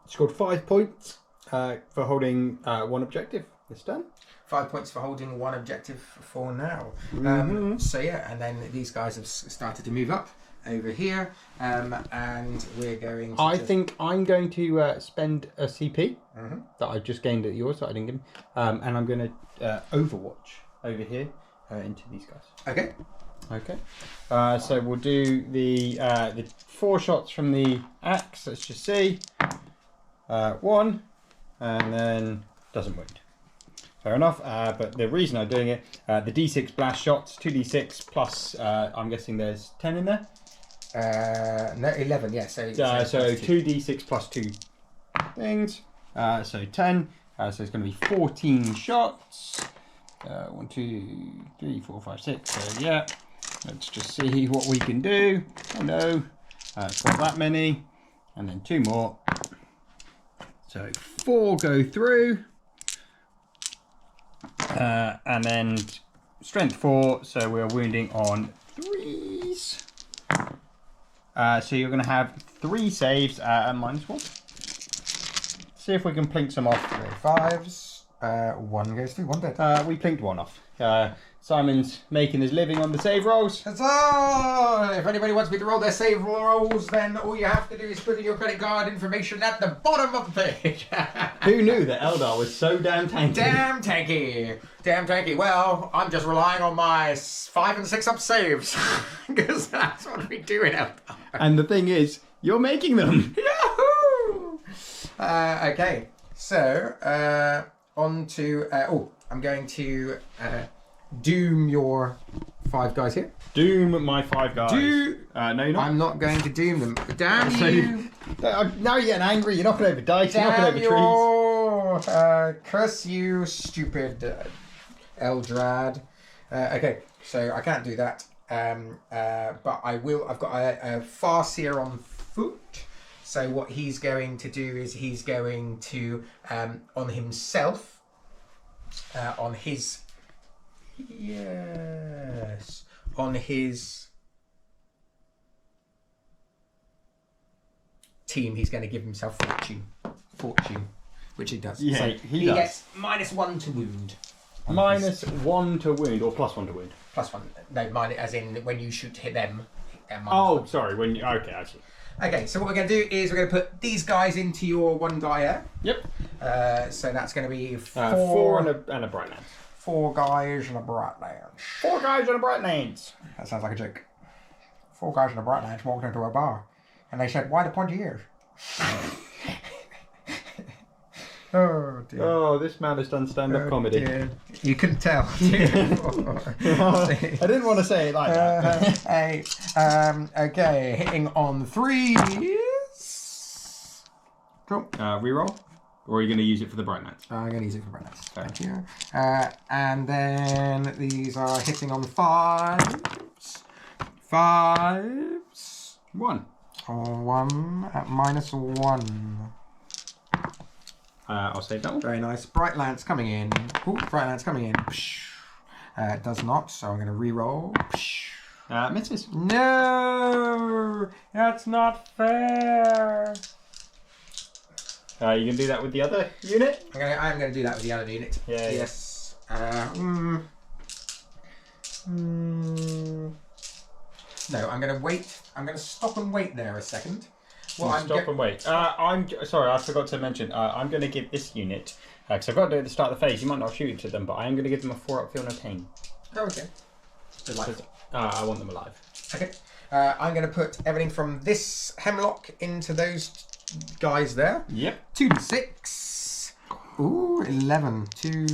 Scored 5 points for holding one objective this turn. 5 points for holding one objective for now. So yeah, and then these guys have started to move up over here, and we're going to... I think I'm going to spend a CP that I've just gained at yours, that I didn't give him, and I'm going to overwatch over here into these guys. Okay. So we'll do the 4 shots from the axe. Let's just see. 1, and then doesn't wound. Fair enough. But the reason I'm doing it, the D6 blast shots, 2D6 plus. I'm guessing there's 10 in there. No, 11. Yeah. So 2D6 plus 2 things. So 10. So it's going to be 14 shots. 1, 2, 3, 4, 5, 6. So yeah. Let's just see what we can do. Oh no. It's not that many. And then 2 more. So 4 go through. And then strength 4. So we're wounding on 3s. So you're going to have 3 saves at -1. See if we can plink some off. 3 5s. 1 goes through, 1 dead. We plinked 1 off. Simon's making his living on the save rolls. Huzzah! If anybody wants me to roll their save rolls, then all you have to do is put in your credit card information at the bottom of the page. Who knew that Eldar was so damn tanky? Damn tanky. Well, I'm just relying on my 5 and 6 up saves. Because that's what we do in Eldar. And the thing is, you're making them. Yahoo! Okay, so on to... I'm going to... doom your 5 guys here. Doom my 5 guys. No, you're not. I'm not going to doom them. Damn you! Now you're getting angry. You're knocking over dice. You're knocking over trees. Curse you, stupid Eldrad. Okay, so I can't do that. But I will. I've got a Farseer on foot. So what he's going to do is he's going to on himself, on his. Yes. On his team, he's going to give himself fortune, which he does. Yeah, so he does. Gets -1 to wound. -1 to wound, or +1 to wound. +1. No, minus as in when you shoot hit them. Oh, sorry. Okay, I see. Okay, so what we're going to do is we're going to put these guys into your 1 die here. Yep. So that's going to be 4 and a bright lance. 4 guys and a bright lance. 4 guys and a bright lance. That sounds like a joke. 4 guys and a bright lance walked into a bar, and they said, "Why the pointy ears?" Oh dear. Oh, this man has done stand-up comedy. Dear. You couldn't tell. I didn't want to say it like that. Okay, hitting on 3s. Cool. Reroll. Or are you going to use it for the bright lance? I'm going to use it for bright lance. Thank you. And then these are hitting on 5s. 5s. 1. 1 at -1. I'll save that one. Very nice. Bright lance coming in. Ooh, bright lance coming in. It does not, so I'm going to re-roll. Misses. No! That's not fair! You can do that with the other unit? I'm going to do that with the other unit. Yeah. Yes. No, I'm going to wait. I'm going to stop and wait there a second. Stop and wait. I'm sorry, I forgot to mention. I'm going to give this unit, because I've got to do it at the start of the phase. You might not shoot it to them, but I am going to give them a 4 upfield and a 10. Oh, okay. I want them alive. Okay. I'm going to put everything from this hemlock into those guys there. Yep. 2d6. Ooh, 11. 2,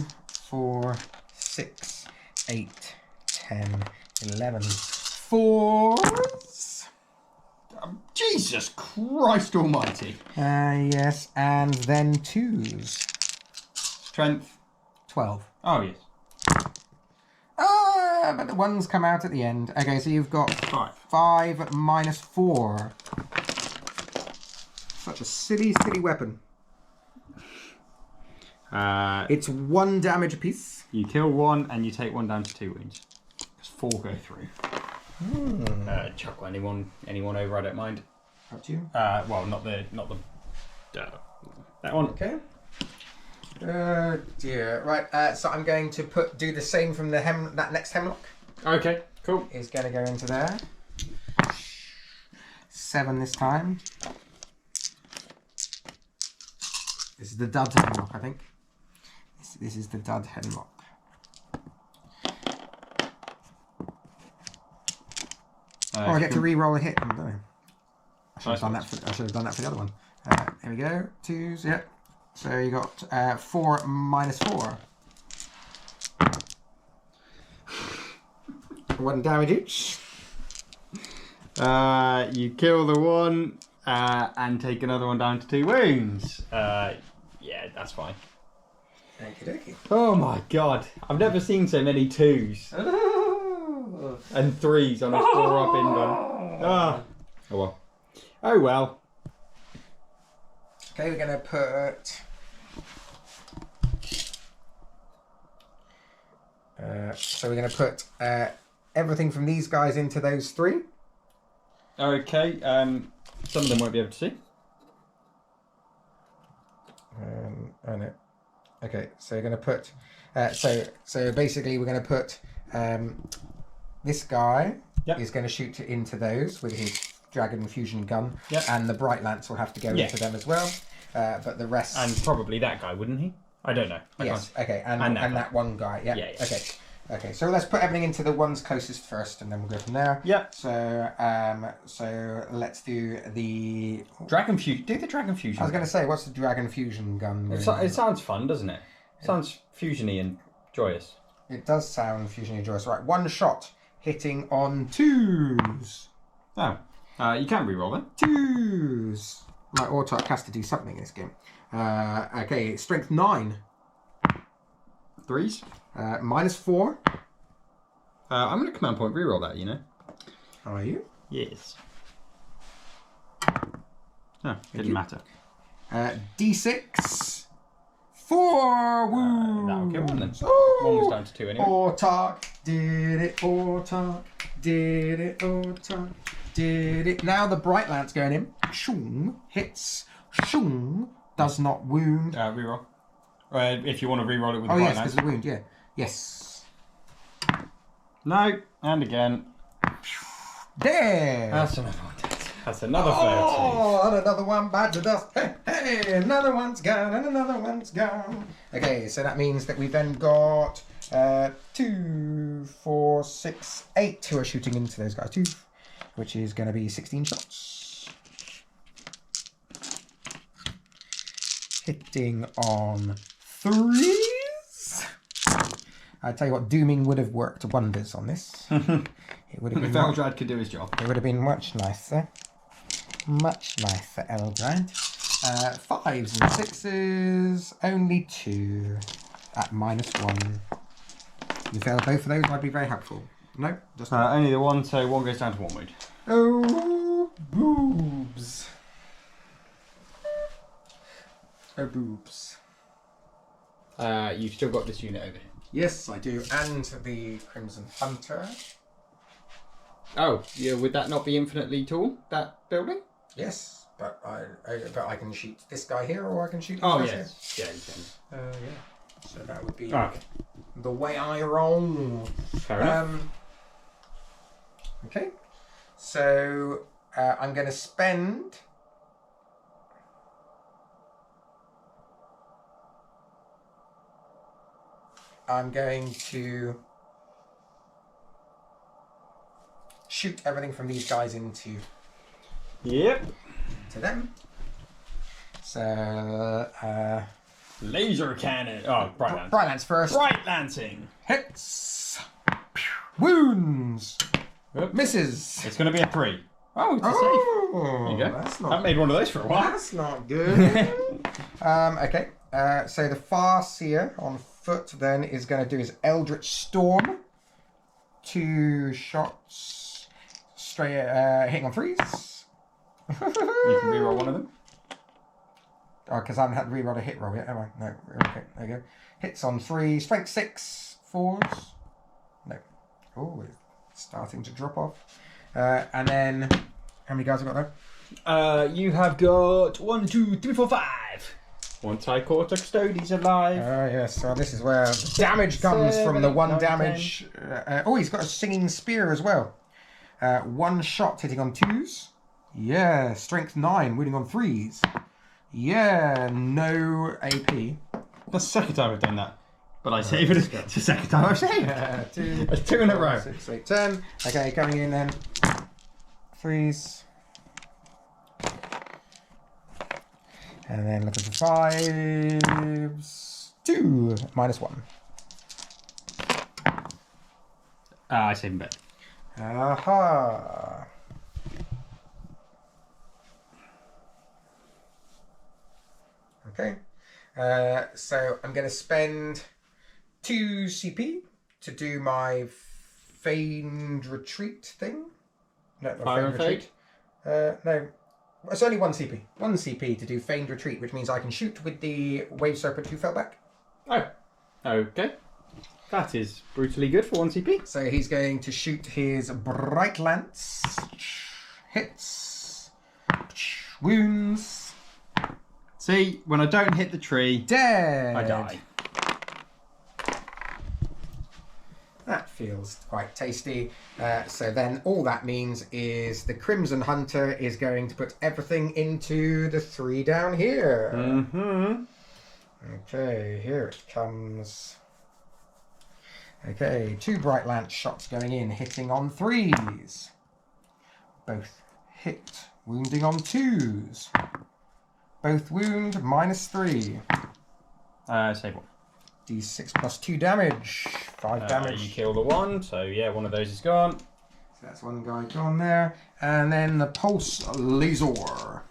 4, 6, 8, 10, 11. 4s. Jesus Christ almighty. Yes, and then 2s. Strength. 12. Oh, yes. But the ones come out at the end. Okay, so you've got 5. 5 minus 4. Such a silly weapon. It's 1 damage apiece. You kill 1 and you take 1 down to 2 wounds. Because 4 go through. Chuckle anyone over, I don't mind. Up to you. Well, not the that one. Okay. Oh dear. Right. So I'm going to do the same from the that next hemlock. Okay. Cool. Is going to go into there. 7 this time. This is the dud hemlock, I think. This is the dud hemlock. I get to re-roll a hit, don't I? I should have done that for the other one. There we go. 2s, yeah. So you got 4 minus 4. 1 damage each. You kill the 1 and take another 1 down to 2 wounds. Yeah, that's fine. Okie dokie. Oh my god. I've never seen so many 2s. And 3s on a 4-up Indon. Oh well. Oh well. Okay, we're going to put... so we're going to put everything from these guys into those 3. Okay, some of them won't be able to see. Oh no. Okay, so we're going to put... so basically we're going to put... this guy is going to shoot into those with his dragon fusion gun, and the bright lance will have to go into them as well. But the rest, and probably that guy, wouldn't he? I don't know. Yes. Okay, and that one guy. Yeah. Okay. Okay. So let's put everything into the ones closest first, and then we'll go from there. Yeah. So let's do the dragon fusion. Do the dragon fusion. I was going to say, what's the dragon fusion gun? It sounds fun, doesn't it? Sounds fusiony and joyous. It does sound fusiony joyous. Right, 1 shot hitting on 2s. Oh, you can re-roll it. 2s. Right, Autark has to do something in this game. Okay, strength 9. 3s. Minus 4. I'm going to command point re-roll that, you know. Are you? Yes. Oh, didn't matter. D6. 4 wounds. That'll kill 1 then. Oh, 1 was down to 2 anyway. Autark did it. Autark did it. Autark did it. Now the bright lance going in. Shung hits. Shung does not wound. Reroll. If you want to reroll it with the bright lance. Oh yes, because of the wound. Yeah. Yes. No, and again. There. That's another one. That's another 30. Oh, and another one bad to dust. Hey, hey, another one's gone, and another one's gone. Okay, so that means that we've then got 2, 4, 6, 8 who are shooting into those guys. 2, which is going to be 16 shots. Hitting on 3s. I tell you what, dooming would have worked wonders on this. It would have been. If Eldrad could do his job, it would have been much nicer. Much nicer, Eldrad. 5s and 6s, only 2 at minus 1. You fail both of those, I'd be very helpful. No, just not. Only the 1, so 1 goes down to 1 wound. Oh, boobs. Oh, boobs. You've still got this unit over here. Yes, I do. And the Crimson Hunter. Oh, yeah, would that not be infinitely tall, that building? Yes, but I can shoot this guy here, or I can shoot this guy here. Yeah, you can. Yeah. So that would be the way I roll. Fair enough. Okay. So I'm going to spend... I'm going to shoot everything from these guys into Yep. to them. So Laser cannon. Oh, bright lance. Bright Lance first. Bright lancing. Hits. Wounds. Misses. It's going to be a 3. Oh, it's a save. There you go. That's I not. haven't made one of those for a while. That's not good. Okay. So the Farseer on foot then is going to do his Eldritch Storm. 2 shots. Straight hitting on 3s. You can reroll one of them. Oh, because I haven't had to reroll a hit roll yet, have I? No. Okay, there you go. Hits on 3. Strength 6. 4s. No. Oh, it's starting to drop off. And then, how many guys have got there? You have got 1, 2, 3, 4, 5. One Triquarter Custodes alive. Yes, so this is where the damage comes from the 1 damage. Oh, he's got a Singing Spear as well. 1 shot hitting on 2s. Yeah, strength 9, wounding on 3s. Yeah, no AP. That's the second time I've done that. But I saved it. It's the second time I've saved it. 2, That's 2 in a row. 6, 8, 10. Okay, coming in then. 3s. And then looking for 5s. 2, -1. I saved him back. Aha. Okay. So I'm going to spend 2 CP to do my Feigned Retreat thing. No, not Fire and Retreat. No. It's only 1 CP. 1 CP to do Feigned Retreat, which means I can shoot with the Wave Serpent who fell back. Oh, okay. That is brutally good for 1 CP. So he's going to shoot his Bright Lance. Hits. Wounds. See, when I don't hit the tree, Dead. I die. That feels quite tasty. So then all that means is the Crimson Hunter is going to put everything into the 3 down here. Mm-hmm. Okay, here it comes. Okay, 2 Bright Lance shots going in, hitting on 3s. Both hit, wounding on 2s. Both wound, -3. Save one. D6 plus 2 damage. 5 damage. You kill the 1, so yeah, one of those is gone. So that's 1 guy gone there. And then the Pulse Laser.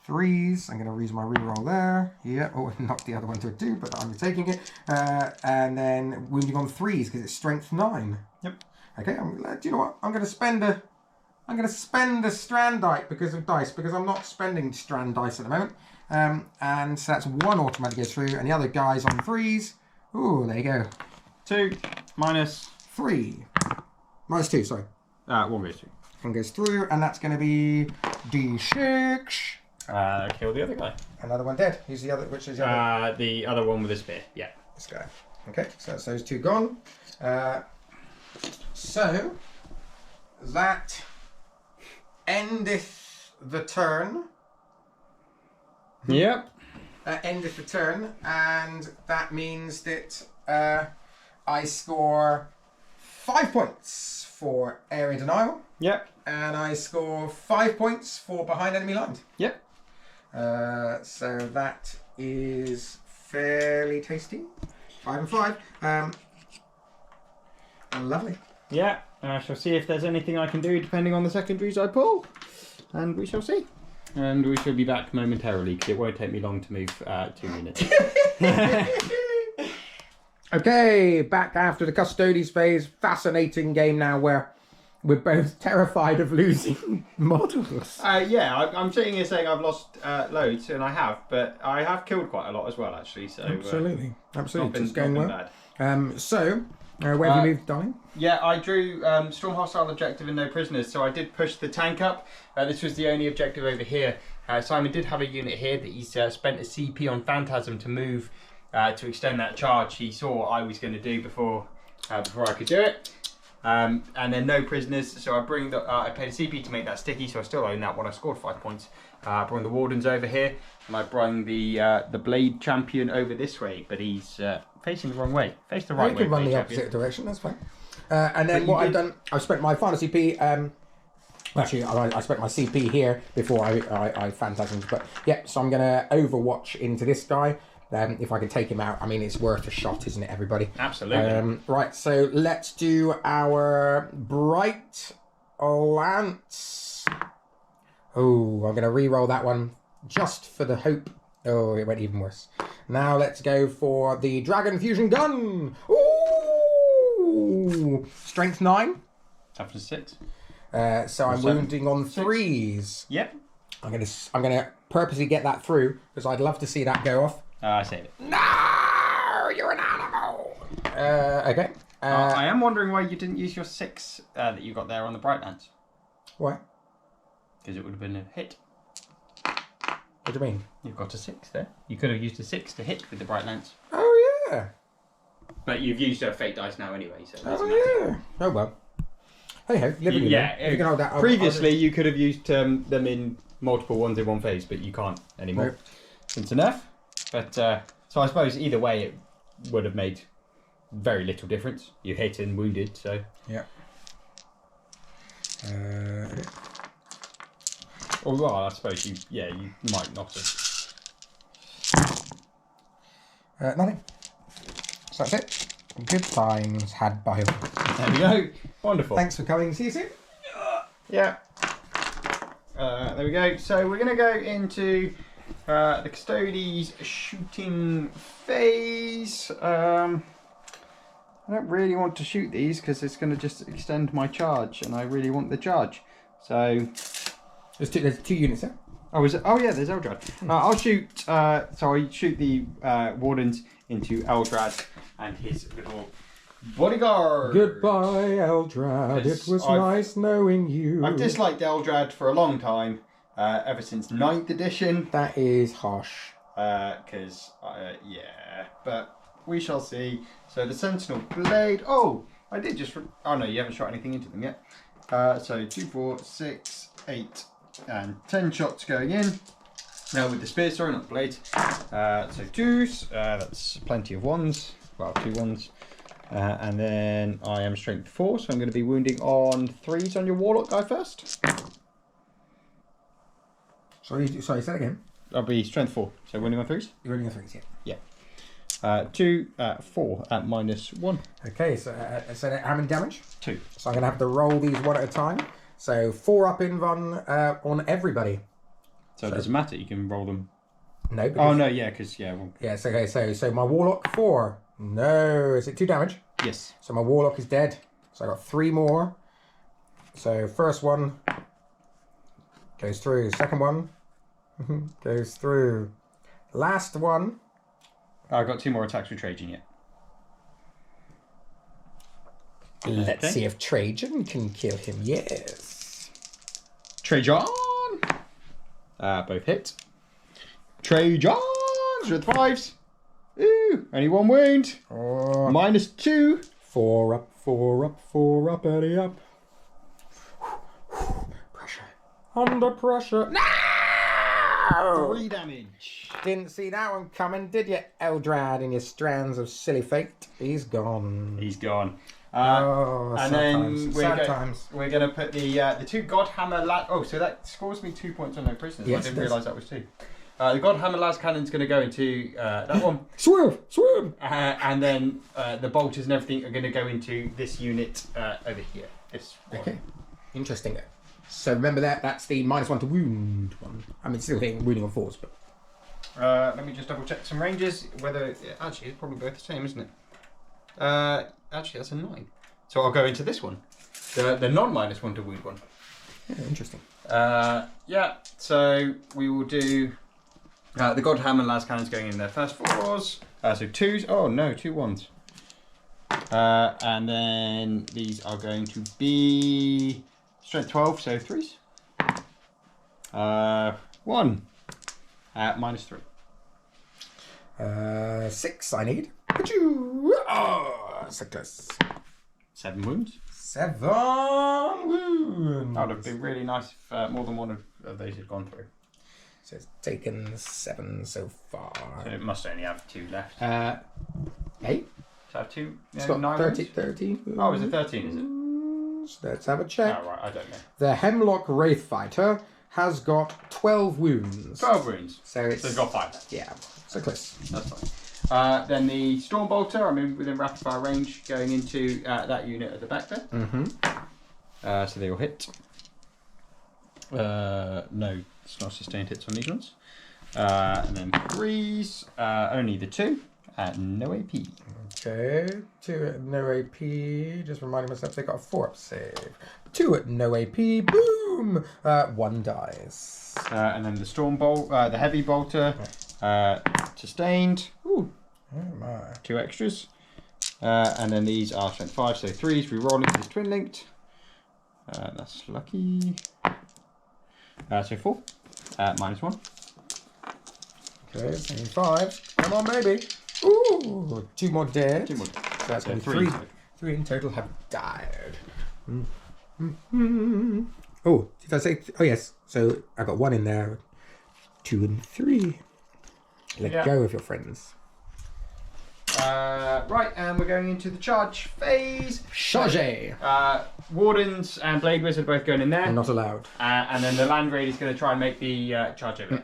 3s. I'm going to use my reroll there. Yeah. Oh, knocked the other one to a 2, but I'm taking it. And then wounding on 3s because it's strength 9. Yep. Okay. Do you know what? I'm going to spend a strand dice because I'm not spending strand dice at the moment. And so that's 1 automatic goes through, and the other guy's on 3s. Ooh, there you go. 2 minus 3. -2, sorry. 1 goes through. 1 goes through, and that's going to be D6. Kill the other guy. Another one dead. Who's the other? Which is the other? The other one with a spear. Yeah. This guy. Okay, so that's those 2 gone. So that endeth the turn. Yep. That endeth the turn, and that means that I score 5 points for area denial. Yep. And I score 5 points for behind enemy lines. Yep. So that is fairly tasty. 5 and 5. Lovely. Yeah. I shall see if there's anything I can do depending on the secondaries I pull. And we shall see. And we shall be back momentarily because it won't take me long to move 2 minutes. Okay, back after the Custodes phase. Fascinating game now where we're both terrified of losing models. Yeah, I'm sitting here saying I've lost loads, and I have, but I have killed quite a lot as well, actually. So Absolutely. Not It's going been well. bad. So, where have you moved, darling? Yeah, I drew Storm Hostile objective and no prisoners, so I did push the tank up. This was the only objective over here. Simon did have a unit here that he's spent a CP on Phantasm to move to extend that charge he saw what I was going to do before I could do it. And then no prisoners, so I bring I paid a CP to make that sticky, so I still own that one. I scored 5 points. I bring the Wardens over here, and I bring the Blade Champion over this way, but he's facing the wrong way. Face the right way. You can run the Blade Champion. opposite direction, that's fine. And then what I've done, I've spent my final CP. Actually, I spent my CP here before I phantasmed. But yeah, so I'm going to Overwatch into this guy. If I can take him out, I mean, it's worth a shot, isn't it, everybody? Absolutely. Right, so let's do our Bright Lance. Oh, I'm going to re-roll that one just for the hope. Oh, it went even worse. Now let's go for the Dragon Fusion Gun. Ooh! Strength 9. Toughness 6. So I'm wounding on 3s. Yep. I'm gonna purposely get that through because I'd love to see that go off. I saved it. No, you're an animal. Okay. I am wondering why you didn't use your 6 that you got there on the Bright Lance. Why? Because it would have been a hit. What do you mean? You've got a 6 there. You could have used a 6 to hit with the Bright Lance. Oh yeah. But you've used a fate dice now anyway, so it doesn't matter. matter. Oh well. Hey ho, live and Yeah. if you can hold that, Previously, you could have used them in multiple ones in one phase, but you can't anymore. Nope. It's enough. But so I suppose either way, it would have made very little difference. You hit and wounded, so yeah. Well, I suppose you might not have. Nothing. So that's it. Good times had by all. There we go. Wonderful. Thanks for coming. See you soon. Yeah. There we go. So we're going to go into the Custodes shooting phase. I don't really want to shoot these because it's going to just extend my charge, and I really want the charge. So there's 2 units there. Oh, is it? Oh yeah, there's Eldrad. I'll shoot. So I shoot the wardens into Eldrad and his little bodyguard. Goodbye, Eldrad. It was nice knowing you. I've disliked Eldrad for a long time, ever since 9th edition. That is harsh. Because but we shall see. So the Sentinel Blade. Oh, I did just. Oh no, you haven't shot anything into them yet. So 2, 4, 6, 8, and 10 shots going in. Now with the spear, sorry, not the blade. So 2s. That's plenty of 1s. Well, 2 1s. And then I am strength 4, so I'm going to be wounding on 3s on your warlock guy first. Sorry, say that again. I'll be strength 4, so wounding on 3s. You're running on 3s, yeah. Yeah. 2, 4 at -1. Okay, so how many damage? 2. So I'm going to have to roll these one at a time. So 4 up in one on everybody. So it doesn't matter, you can roll them. No. Oh no, yeah, because well, yes. Okay. So my warlock 4. No, is it 2 damage? yes. So my warlock is dead. So I got 3 more. So first one goes through. Second one goes through. Last one. I got 2 more attacks with Trajan yet. Let's see if Trajan can kill him. Yes. Trajan. Both hit. Trajan's with 5s. Ooh, only 1 wound. Oh. -2. 4 up, 4 up, 4 up, Eddie up. Pressure. Under pressure. No! 3 damage. Didn't see that one coming, did you, Eldrad, in your strands of silly fate? He's gone. He's gone. And then times. we're going to put the 2 Godhammer Oh, so that scores me 2 points on no prisoners. Yes, I didn't realise that was 2. The Godhammer Las Cannon's going to go into that one. Swerve! And then the bolters and everything are going to go into this unit over here. This one. Okay, interesting. So remember that's the -1 to wound one. I mean, still hitting wounding on 4s, but. Let me just double check some ranges. Whether actually it's probably both the same, isn't it? Actually, that's a 9. So I'll go into this one, the non-1 to wound one. Yeah, interesting. So we will do the Godhammer Las Cannons going in their first 4s. So 2s. Oh no, 2 1s. And then these are going to be strength 12, so 3s. 1 at -3. 6 I need. Oh, success. 7 wounds. 7 wounds. That would have been really nice if more than one of those had gone through. So it's taken 7 so far. So it must only have 2 left. 8. So to have two. It's got 9 wounds? 13. Oh, is it 13? Is it? So let's have a check. Oh, right. I don't know. The Hemlock Wraith Fighter has got 12 wounds. 12 wounds. So it's got 5. Yeah, so close. That's fine. Then the Stormbolter, I'm in within rapid fire range, going into that unit at the back there. So they all hit. No, it's not sustained hits on these ones. And then 3s, only the 2, no AP. Okay, 2 at no AP. Just reminding myself they got a 4-up save. 2 at no AP. Boom! 1 dies. And then the Stormbolt, the Heavy Bolter, sustained. Ooh. Oh my. 2 extras. And then these are strength 5, so 3s. Re-rolling because it's twin linked. That's lucky. So 4. -1. Okay, so 5. Come on, baby. Ooh, 2 more dead. 2 more. So that's going to be 3. 3 in total have died. Oh, did I say? Oh, yes. So I got 1 in there. 2 and 3. Let go of your friends. Right, and we're going into the charge phase. Charge! Wardens and Blade Wizard both going in there. Not allowed. And then the Land Raid is going to try and make the charge over.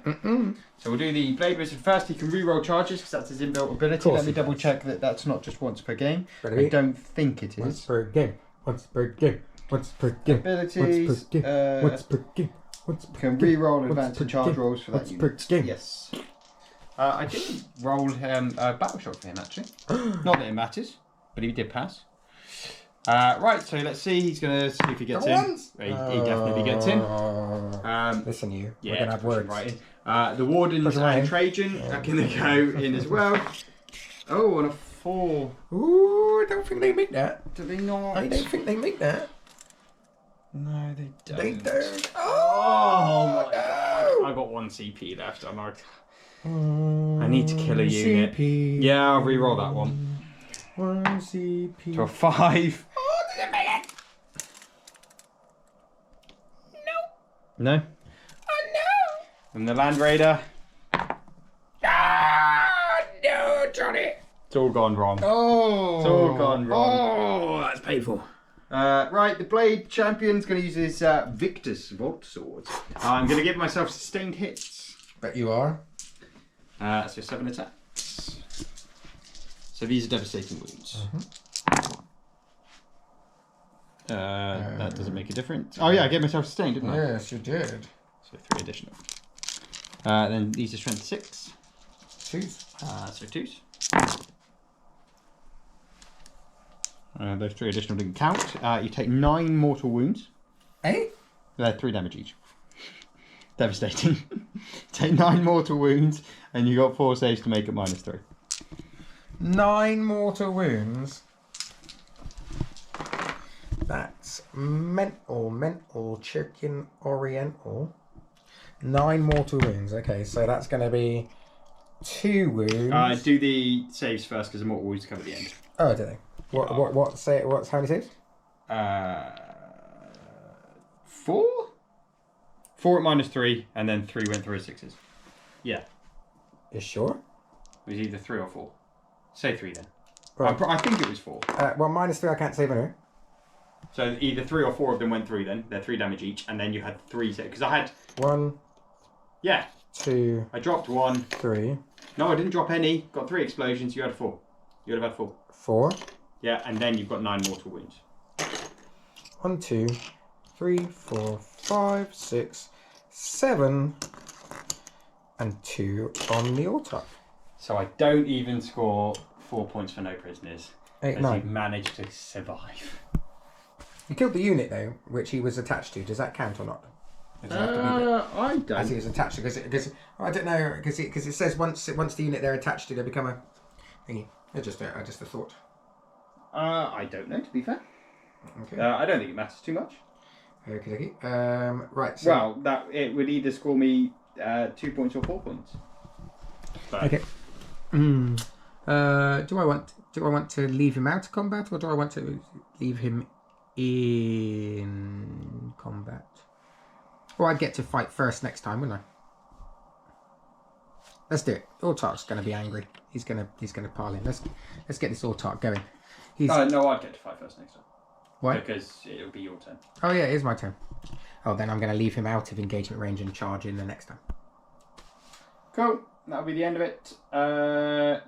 So we'll do the Blade Wizard first. He can re-roll charges because that's his inbuilt ability. Let me double check that that's not just once per game. I don't think it is. Once per game. Once per game. Once per game. Abilities. Once per game. Once per game. Once per can game. re-roll advance and charge rolls for that unit. Per game. Yes. I didn't roll a battle shot for him actually. Not that it matters, but he did pass. Right, so let's see. He's gonna see if he gets in. He definitely gets in. Listen, you. Yeah, we're gonna have words. Right in. The Wardens and Trajan are gonna go in as well. Oh, and a 4. Ooh, I don't think they make that. Do they not? I don't think they make that. No, they don't. They don't. Oh my god! I got 1 CP left. I'm like, I need to kill a unit. CP. Yeah, I'll re-roll that one. 1 CP. To a 5. Oh, does it make it? No. Oh no! And the Land Raider. Ah, no, Johnny. It's all gone wrong. Oh. It's all gone wrong. Oh, that's painful. Right, the Blade Champion's going to use his Victus Vault Sword. I'm going to give myself sustained hits. Bet you are. So 7 attacks. So these are devastating wounds. That doesn't make a difference. Oh yeah, I gave myself sustained, didn't I? Yes, you did. So 3 additional. Then these are strength 6. 2s. So 2s. Those 3 additional didn't count. You take 9 mortal wounds. 8? They're 3 damage each. Devastating. Take 9 mortal wounds, and you got 4 saves to make it -3. 9 mortal wounds. That's mental, chicken, oriental. 9 mortal wounds. Okay, so that's going to be 2 wounds. Do the saves first, because the mortal wounds come at the end. Oh, do they? What's how many saves? 4? 4 at -3, and then 3 went through as 6s. Yeah. You sure? It was either 3 or 4. Say 3 then. Right. I think it was 4. Well, -3 I can't save anyway. So either 3 or 4 of them went through then. They're 3 damage each, and then you had 3 saves. Because I had... 1. Yeah. 2. I dropped 1. 3. No, I didn't drop any. Got 3 explosions. You had 4. You would have had 4. 4. Yeah, and then you've got 9 mortal wounds. 1, 2, 3, 4, 5, 6, 7, and 2 on the autop. So I don't even score 4 points for no prisoners. 8, as 9. you've managed to survive. You killed the unit though, which he was attached to. Does that count or not? Does it have to be I as don't. he was attached to? Because I don't know. Because it says once the unit they're attached to, they become a thingy. Just a thought. I don't know, to be fair. Okay. I don't think it matters too much. Okay. Right. So, Well, that it would either score me 2 points or 4 points. But okay. Do I want to leave him out of combat, or do I want to leave him in combat? Or I'd get to fight first next time, wouldn't Let's do it. Autark's going to be angry. He's going to pile in. Let's get this Autark going. No, I'd get to 5 first next time. Why? Because it'll be your turn. Oh yeah, it is my turn. Oh, then I'm going to leave him out of engagement range and charge in the next time. Cool. That'll be the end of it. What are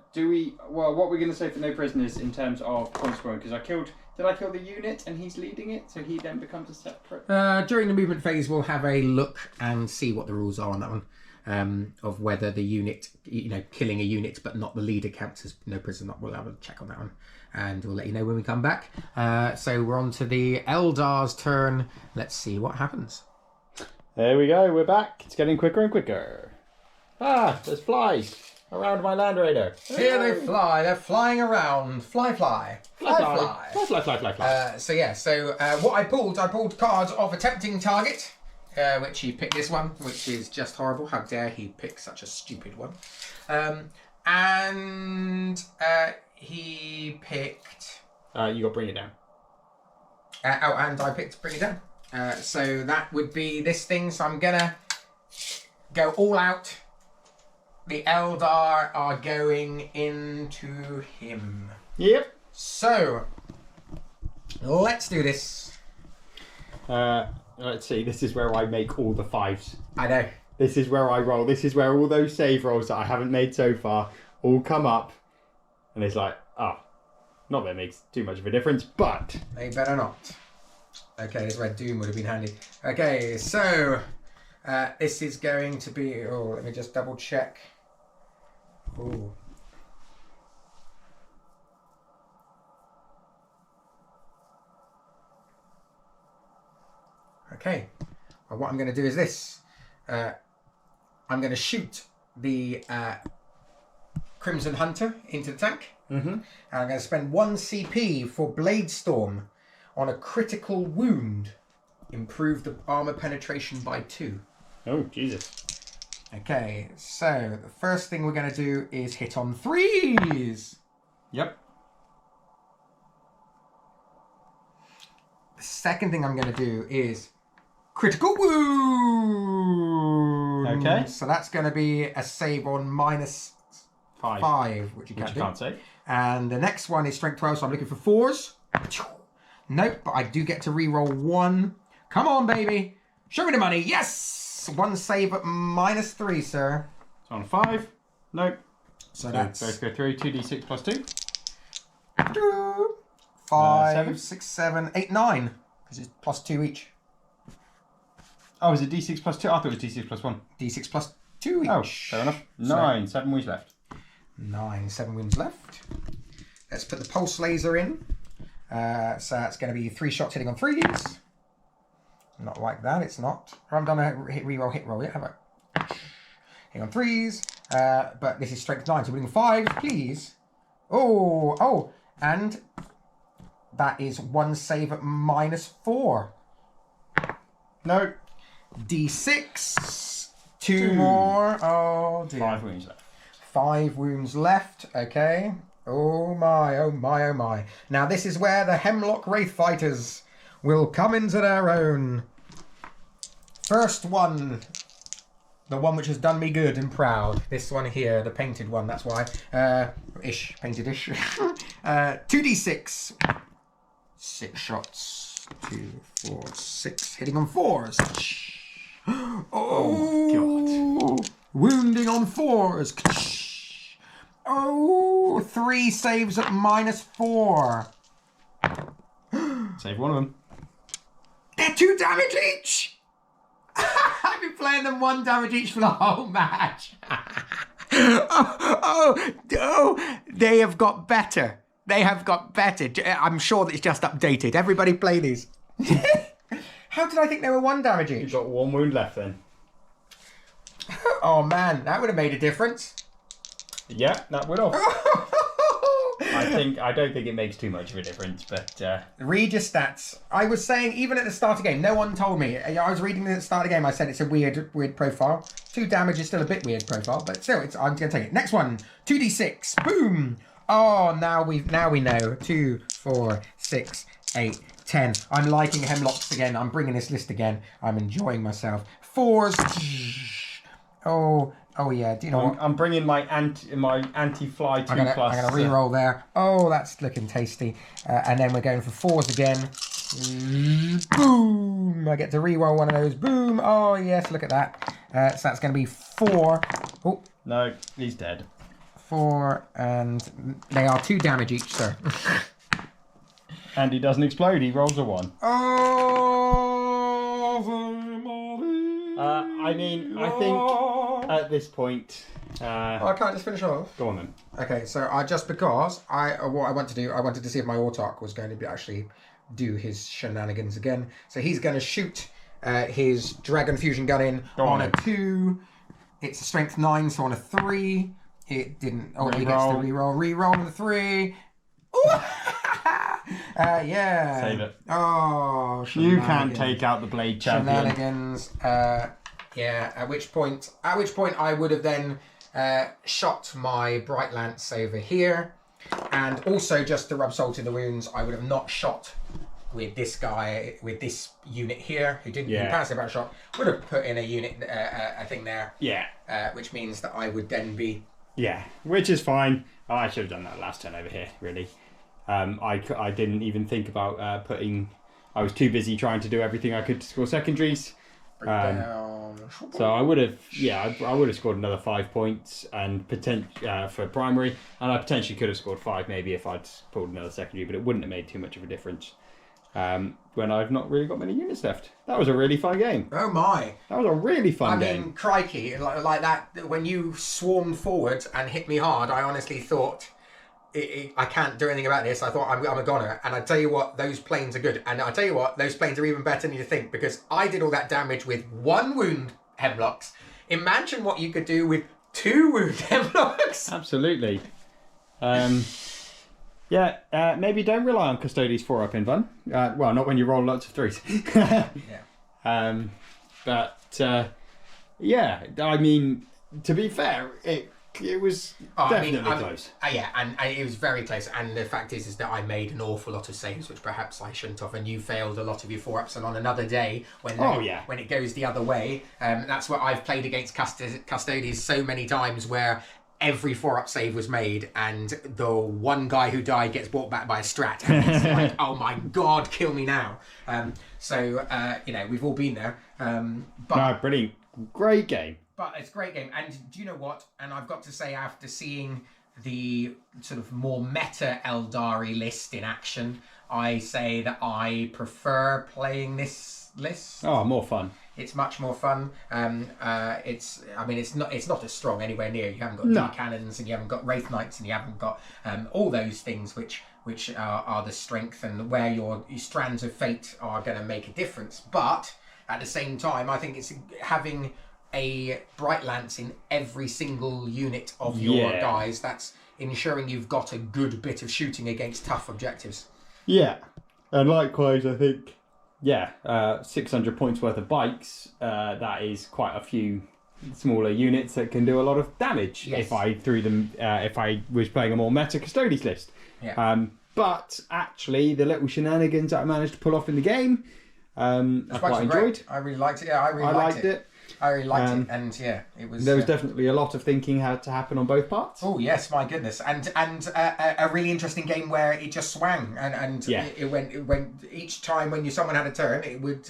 we going to say for no prisoners in terms of point scoring? Because did I kill the unit and he's leading it, so he then becomes a separate... During the movement phase, we'll have a look and see what the rules are on that one. Of whether the unit, killing a unit but not the leader counts as no prisoner. We'll have a check on that one. And we'll let you know when we come back. So we're on to the Eldar's turn. Let's see what happens. There we go, we're back. It's getting quicker and quicker. Ah, there's flies around my Land Raider. Here they fly. They're flying around. Fly. So what I pulled cards of attempting target, which he picked this one, which is just horrible. How dare he pick such a stupid one? And he picked... you got Bring It Down. And I picked Bring It Down. So that would be this thing. So I'm going to go all out. The Eldar are going into him. Yep. So, let's do this. Let's see, this is where I make all the 5s. I know. This is where I roll. This is where all those save rolls that I haven't made so far all come up. And it's like, not that it makes too much of a difference, but... They better not. Okay, this Red Doom would have been handy. Okay, so... this is going to be... Oh, let me just double check. Ooh. Okay. Well, what I'm going to do is this. I'm going to shoot the Crimson Hunter into the tank. Mm-hmm. And I'm going to spend 1 CP for Blade Storm on a critical wound. Improve the armor penetration by 2. Oh, Jesus. Okay, so the first thing we're going to do is hit on 3s. Yep. The second thing I'm going to do is critical wound. Okay. So that's going to be a save on -5, which you can't say. And the next one is strength 12, so I'm looking for 4s. Nope, but I do get to re-roll 1. Come on, baby. Show me the money. Yes! 1 save at -3, sir. It's on 5. Nope. So that's... both go through. 2d6 plus 2. 5, 6, 7, 8, 9. Because it's plus 2 each. Oh, is it d6 plus 2? I thought it was d6 plus 1. D6 plus 2 each. Oh, fair enough. 9. 7 wounds left. 7 wounds left. Let's put the pulse laser in. So that's going to be 3 shots hitting on 3s. Not like that, it's not. I haven't done a hit roll yet, have I? Hitting on 3s. But this is strength 9, so we're doing 5s, please. Oh, and that is 1 save at -4. No. D6. 2 more. Oh dear. 5 wounds left. 5 wounds left. Okay. Oh my, oh my, oh my. Now this is where the Hemlock Wraith Fighters will come into their own. First one. The one which has done me good and proud. This one here, the painted one, that's why. Painted-ish. 2d6. 6 shots. 2, 4, 6. Hitting on 4s. Oh, God. Wounding on 4s. Oh, 3 saves at -4. Save one of them. They're 2 damage each. I've been playing them 1 damage each for the whole match. Oh, they have got better. They have got better. I'm sure that it's just updated. Everybody play these. How did I think they were 1 damage each? You've got 1 wound left then. Oh man, that would have made a difference. Yeah, that would have. I don't think it makes too much of a difference, but... Read your stats. I was saying, even at the start of the game, no one told me. I was reading at the start of the game, I said it's a weird profile. 2 damage is still a bit weird profile, but still, I'm going to take it. Next one, 2d6. Boom! Oh, now we know. 2, 4, 6, 8, 10. I'm liking Hemlocks again. I'm bringing this list again. I'm enjoying myself. 4s. Oh, Oh yeah, do you know what? I'm bringing my anti-fly 2+. I'm gonna re-roll there. Oh, that's looking tasty. And then we're going for 4s again. Boom! I get to re-roll one of those. Boom! Oh yes, look at that. So that's going to be 4. Oh no, he's dead. 4, and they are 2 damage each, sir. And he doesn't explode. He rolls a 1. I mean, I think at this point. I can't just finish off. Go on then. Okay, so what I want to do, I wanted to see if my Autarch was going to be actually do his shenanigans again. So he's going to shoot his Dragon Fusion gun in on a 2. It's a strength 9, so on a 3. It didn't. Oh, he gets to reroll. Reroll on the 3. Yeah. Save it. Oh, you can't take out the Blade Champion. Shenanigans. Yeah. At which point I would have then shot my Bright Lance over here, and also just to rub salt in the wounds, I would have not shot with this guy, with this unit here, who didn't pass about shot. Would have put in a unit, a thing there. Yeah. Which means that I would then be. Yeah, which is fine. Oh, I should have done that last turn over here, really. I didn't even think about putting. I was too busy trying to do everything I could to score secondaries. So I would have, I would have scored another 5 points and for primary, and I potentially could have scored 5 maybe if I'd pulled another secondary, but it wouldn't have made too much of a difference. When I've not really got many units left. That was a really fun game. Oh my! That was a really fun game. I mean, crikey, like that. When you swarmed forward and hit me hard, I honestly thought. I can't do anything about this. I thought I'm a goner, and I tell you what, those planes are good, and I tell you what, those planes are even better than you think, because I did all that damage with 1 wound hemlocks. Imagine what you could do with 2 wound hemlocks. Absolutely. Maybe don't rely on Custodes 4-up in Fun. Well, not when you roll lots of 3s. I mean, to be fair, it was definitely close. And it was very close. And the fact is that I made an awful lot of saves, which perhaps I shouldn't have. And you failed a lot of your 4-ups. And on another day, when it goes the other way, that's what I've played against Custodes so many times, where every 4-up save was made, and the one guy who died gets brought back by a strat. And it's like, oh my god, kill me now. We've all been there. Brilliant, great game. But it's a great game, and do you know what? And I've got to say, after seeing the sort of more meta Eldari list in action, I say that I prefer playing this list. Oh, more fun. It's much more fun. It's not as strong anywhere near. You haven't got dark cannons, and you haven't got wraith knights, and you haven't got all those things which are the strength, and where your strands of fate are going to make a difference. But at the same time, I think it's having a Bright Lance in every single unit of your guys. That's ensuring you've got a good bit of shooting against tough objectives. Yeah, and likewise, I think 600 points worth of bikes. That is quite a few smaller units that can do a lot of damage. Yes. If I threw them, if I was playing a more meta Custodes list. Yeah. But actually, the little shenanigans that I managed to pull off in the game, I quite enjoyed. I really liked it. Yeah, I liked it. I really liked it, and it was. There was definitely a lot of thinking had to happen on both parts. Oh yes, my goodness, and a really interesting game where it just swang, and it went each time when someone had a turn, it would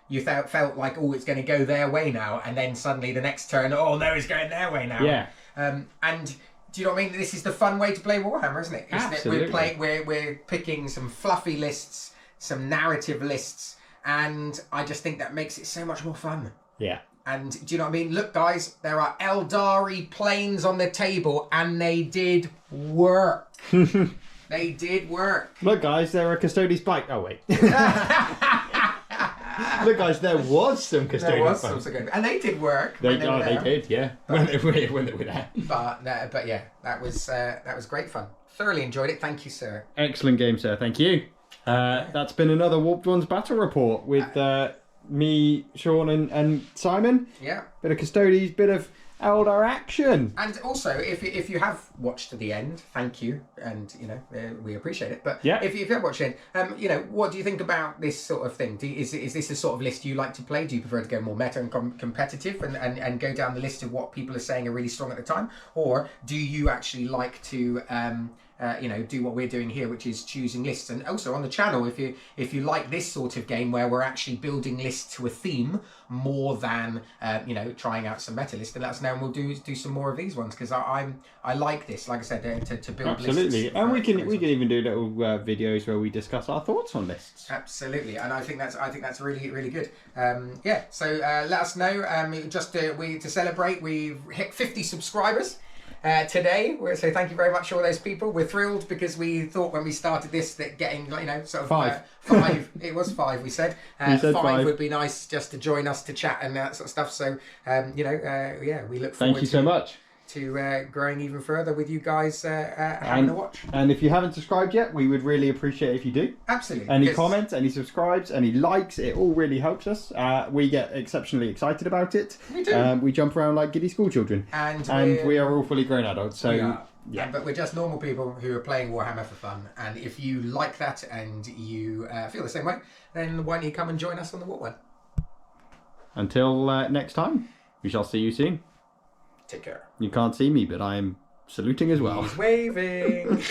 you felt like it's going to go their way now, and then suddenly the next turn, it's going their way now. Yeah. And do you know what I mean? This is the fun way to play Warhammer, isn't it? Absolutely. We're picking some fluffy lists, some narrative lists, and I just think that makes it so much more fun. Yeah. And do you know what I mean? Look, guys, there are Eldari planes on the table, and they did work. They did work. Look, guys, there are Custodes bike. Oh, wait. Look, guys, there was some Custodes bikes. And they did work. They did, yeah. When they were there. But yeah, that was great fun. Thoroughly enjoyed it. Thank you, sir. Excellent game, sir. Thank you. That's been another Warped Ones battle report with... me, Sean, and Simon. Yeah. bit of Custodes, bit of Eldar action. And also, if you have watched to the end, thank you, and you know we appreciate it. But if you have watched it, you know, what do you think about this sort of thing? Is this the sort of list you like to play? Do you prefer to go more meta and competitive and go down the list of what people are saying are really strong at the time, or do you actually like to you know, do what we're doing here, which is choosing lists? And also on the channel, if you like this sort of game where we're actually building lists to a theme more than you know, trying out some meta lists, then let us know and we'll do some more of these ones, because I like this, like I said, to build lists. Absolutely, and we can even do little videos where we discuss our thoughts on lists. Absolutely, and I think that's really good. Yeah, so let us know. Just to celebrate, we've hit 50 subscribers. Today, so thank you very much to all those people. We're thrilled because we thought when we started this that getting, you know, sort of five. It was 5. We said, five would be nice just to join us to chat and that sort of stuff. So you know, yeah, we look forward. Thank you so much. To growing even further with you guys having a watch. And if you haven't subscribed yet, we would really appreciate if you do. Absolutely. Any comments, any subscribes, any likes, it all really helps us. We get exceptionally excited about it. We do. We jump around like giddy school children. And we are all fully grown adults. So yeah, but we're just normal people who are playing Warhammer for fun. And if you like that and you feel the same way, then why don't you come and join us on the What? Until next time, we shall see you soon. Take care. You can't see me, but I am saluting as well. He's waving.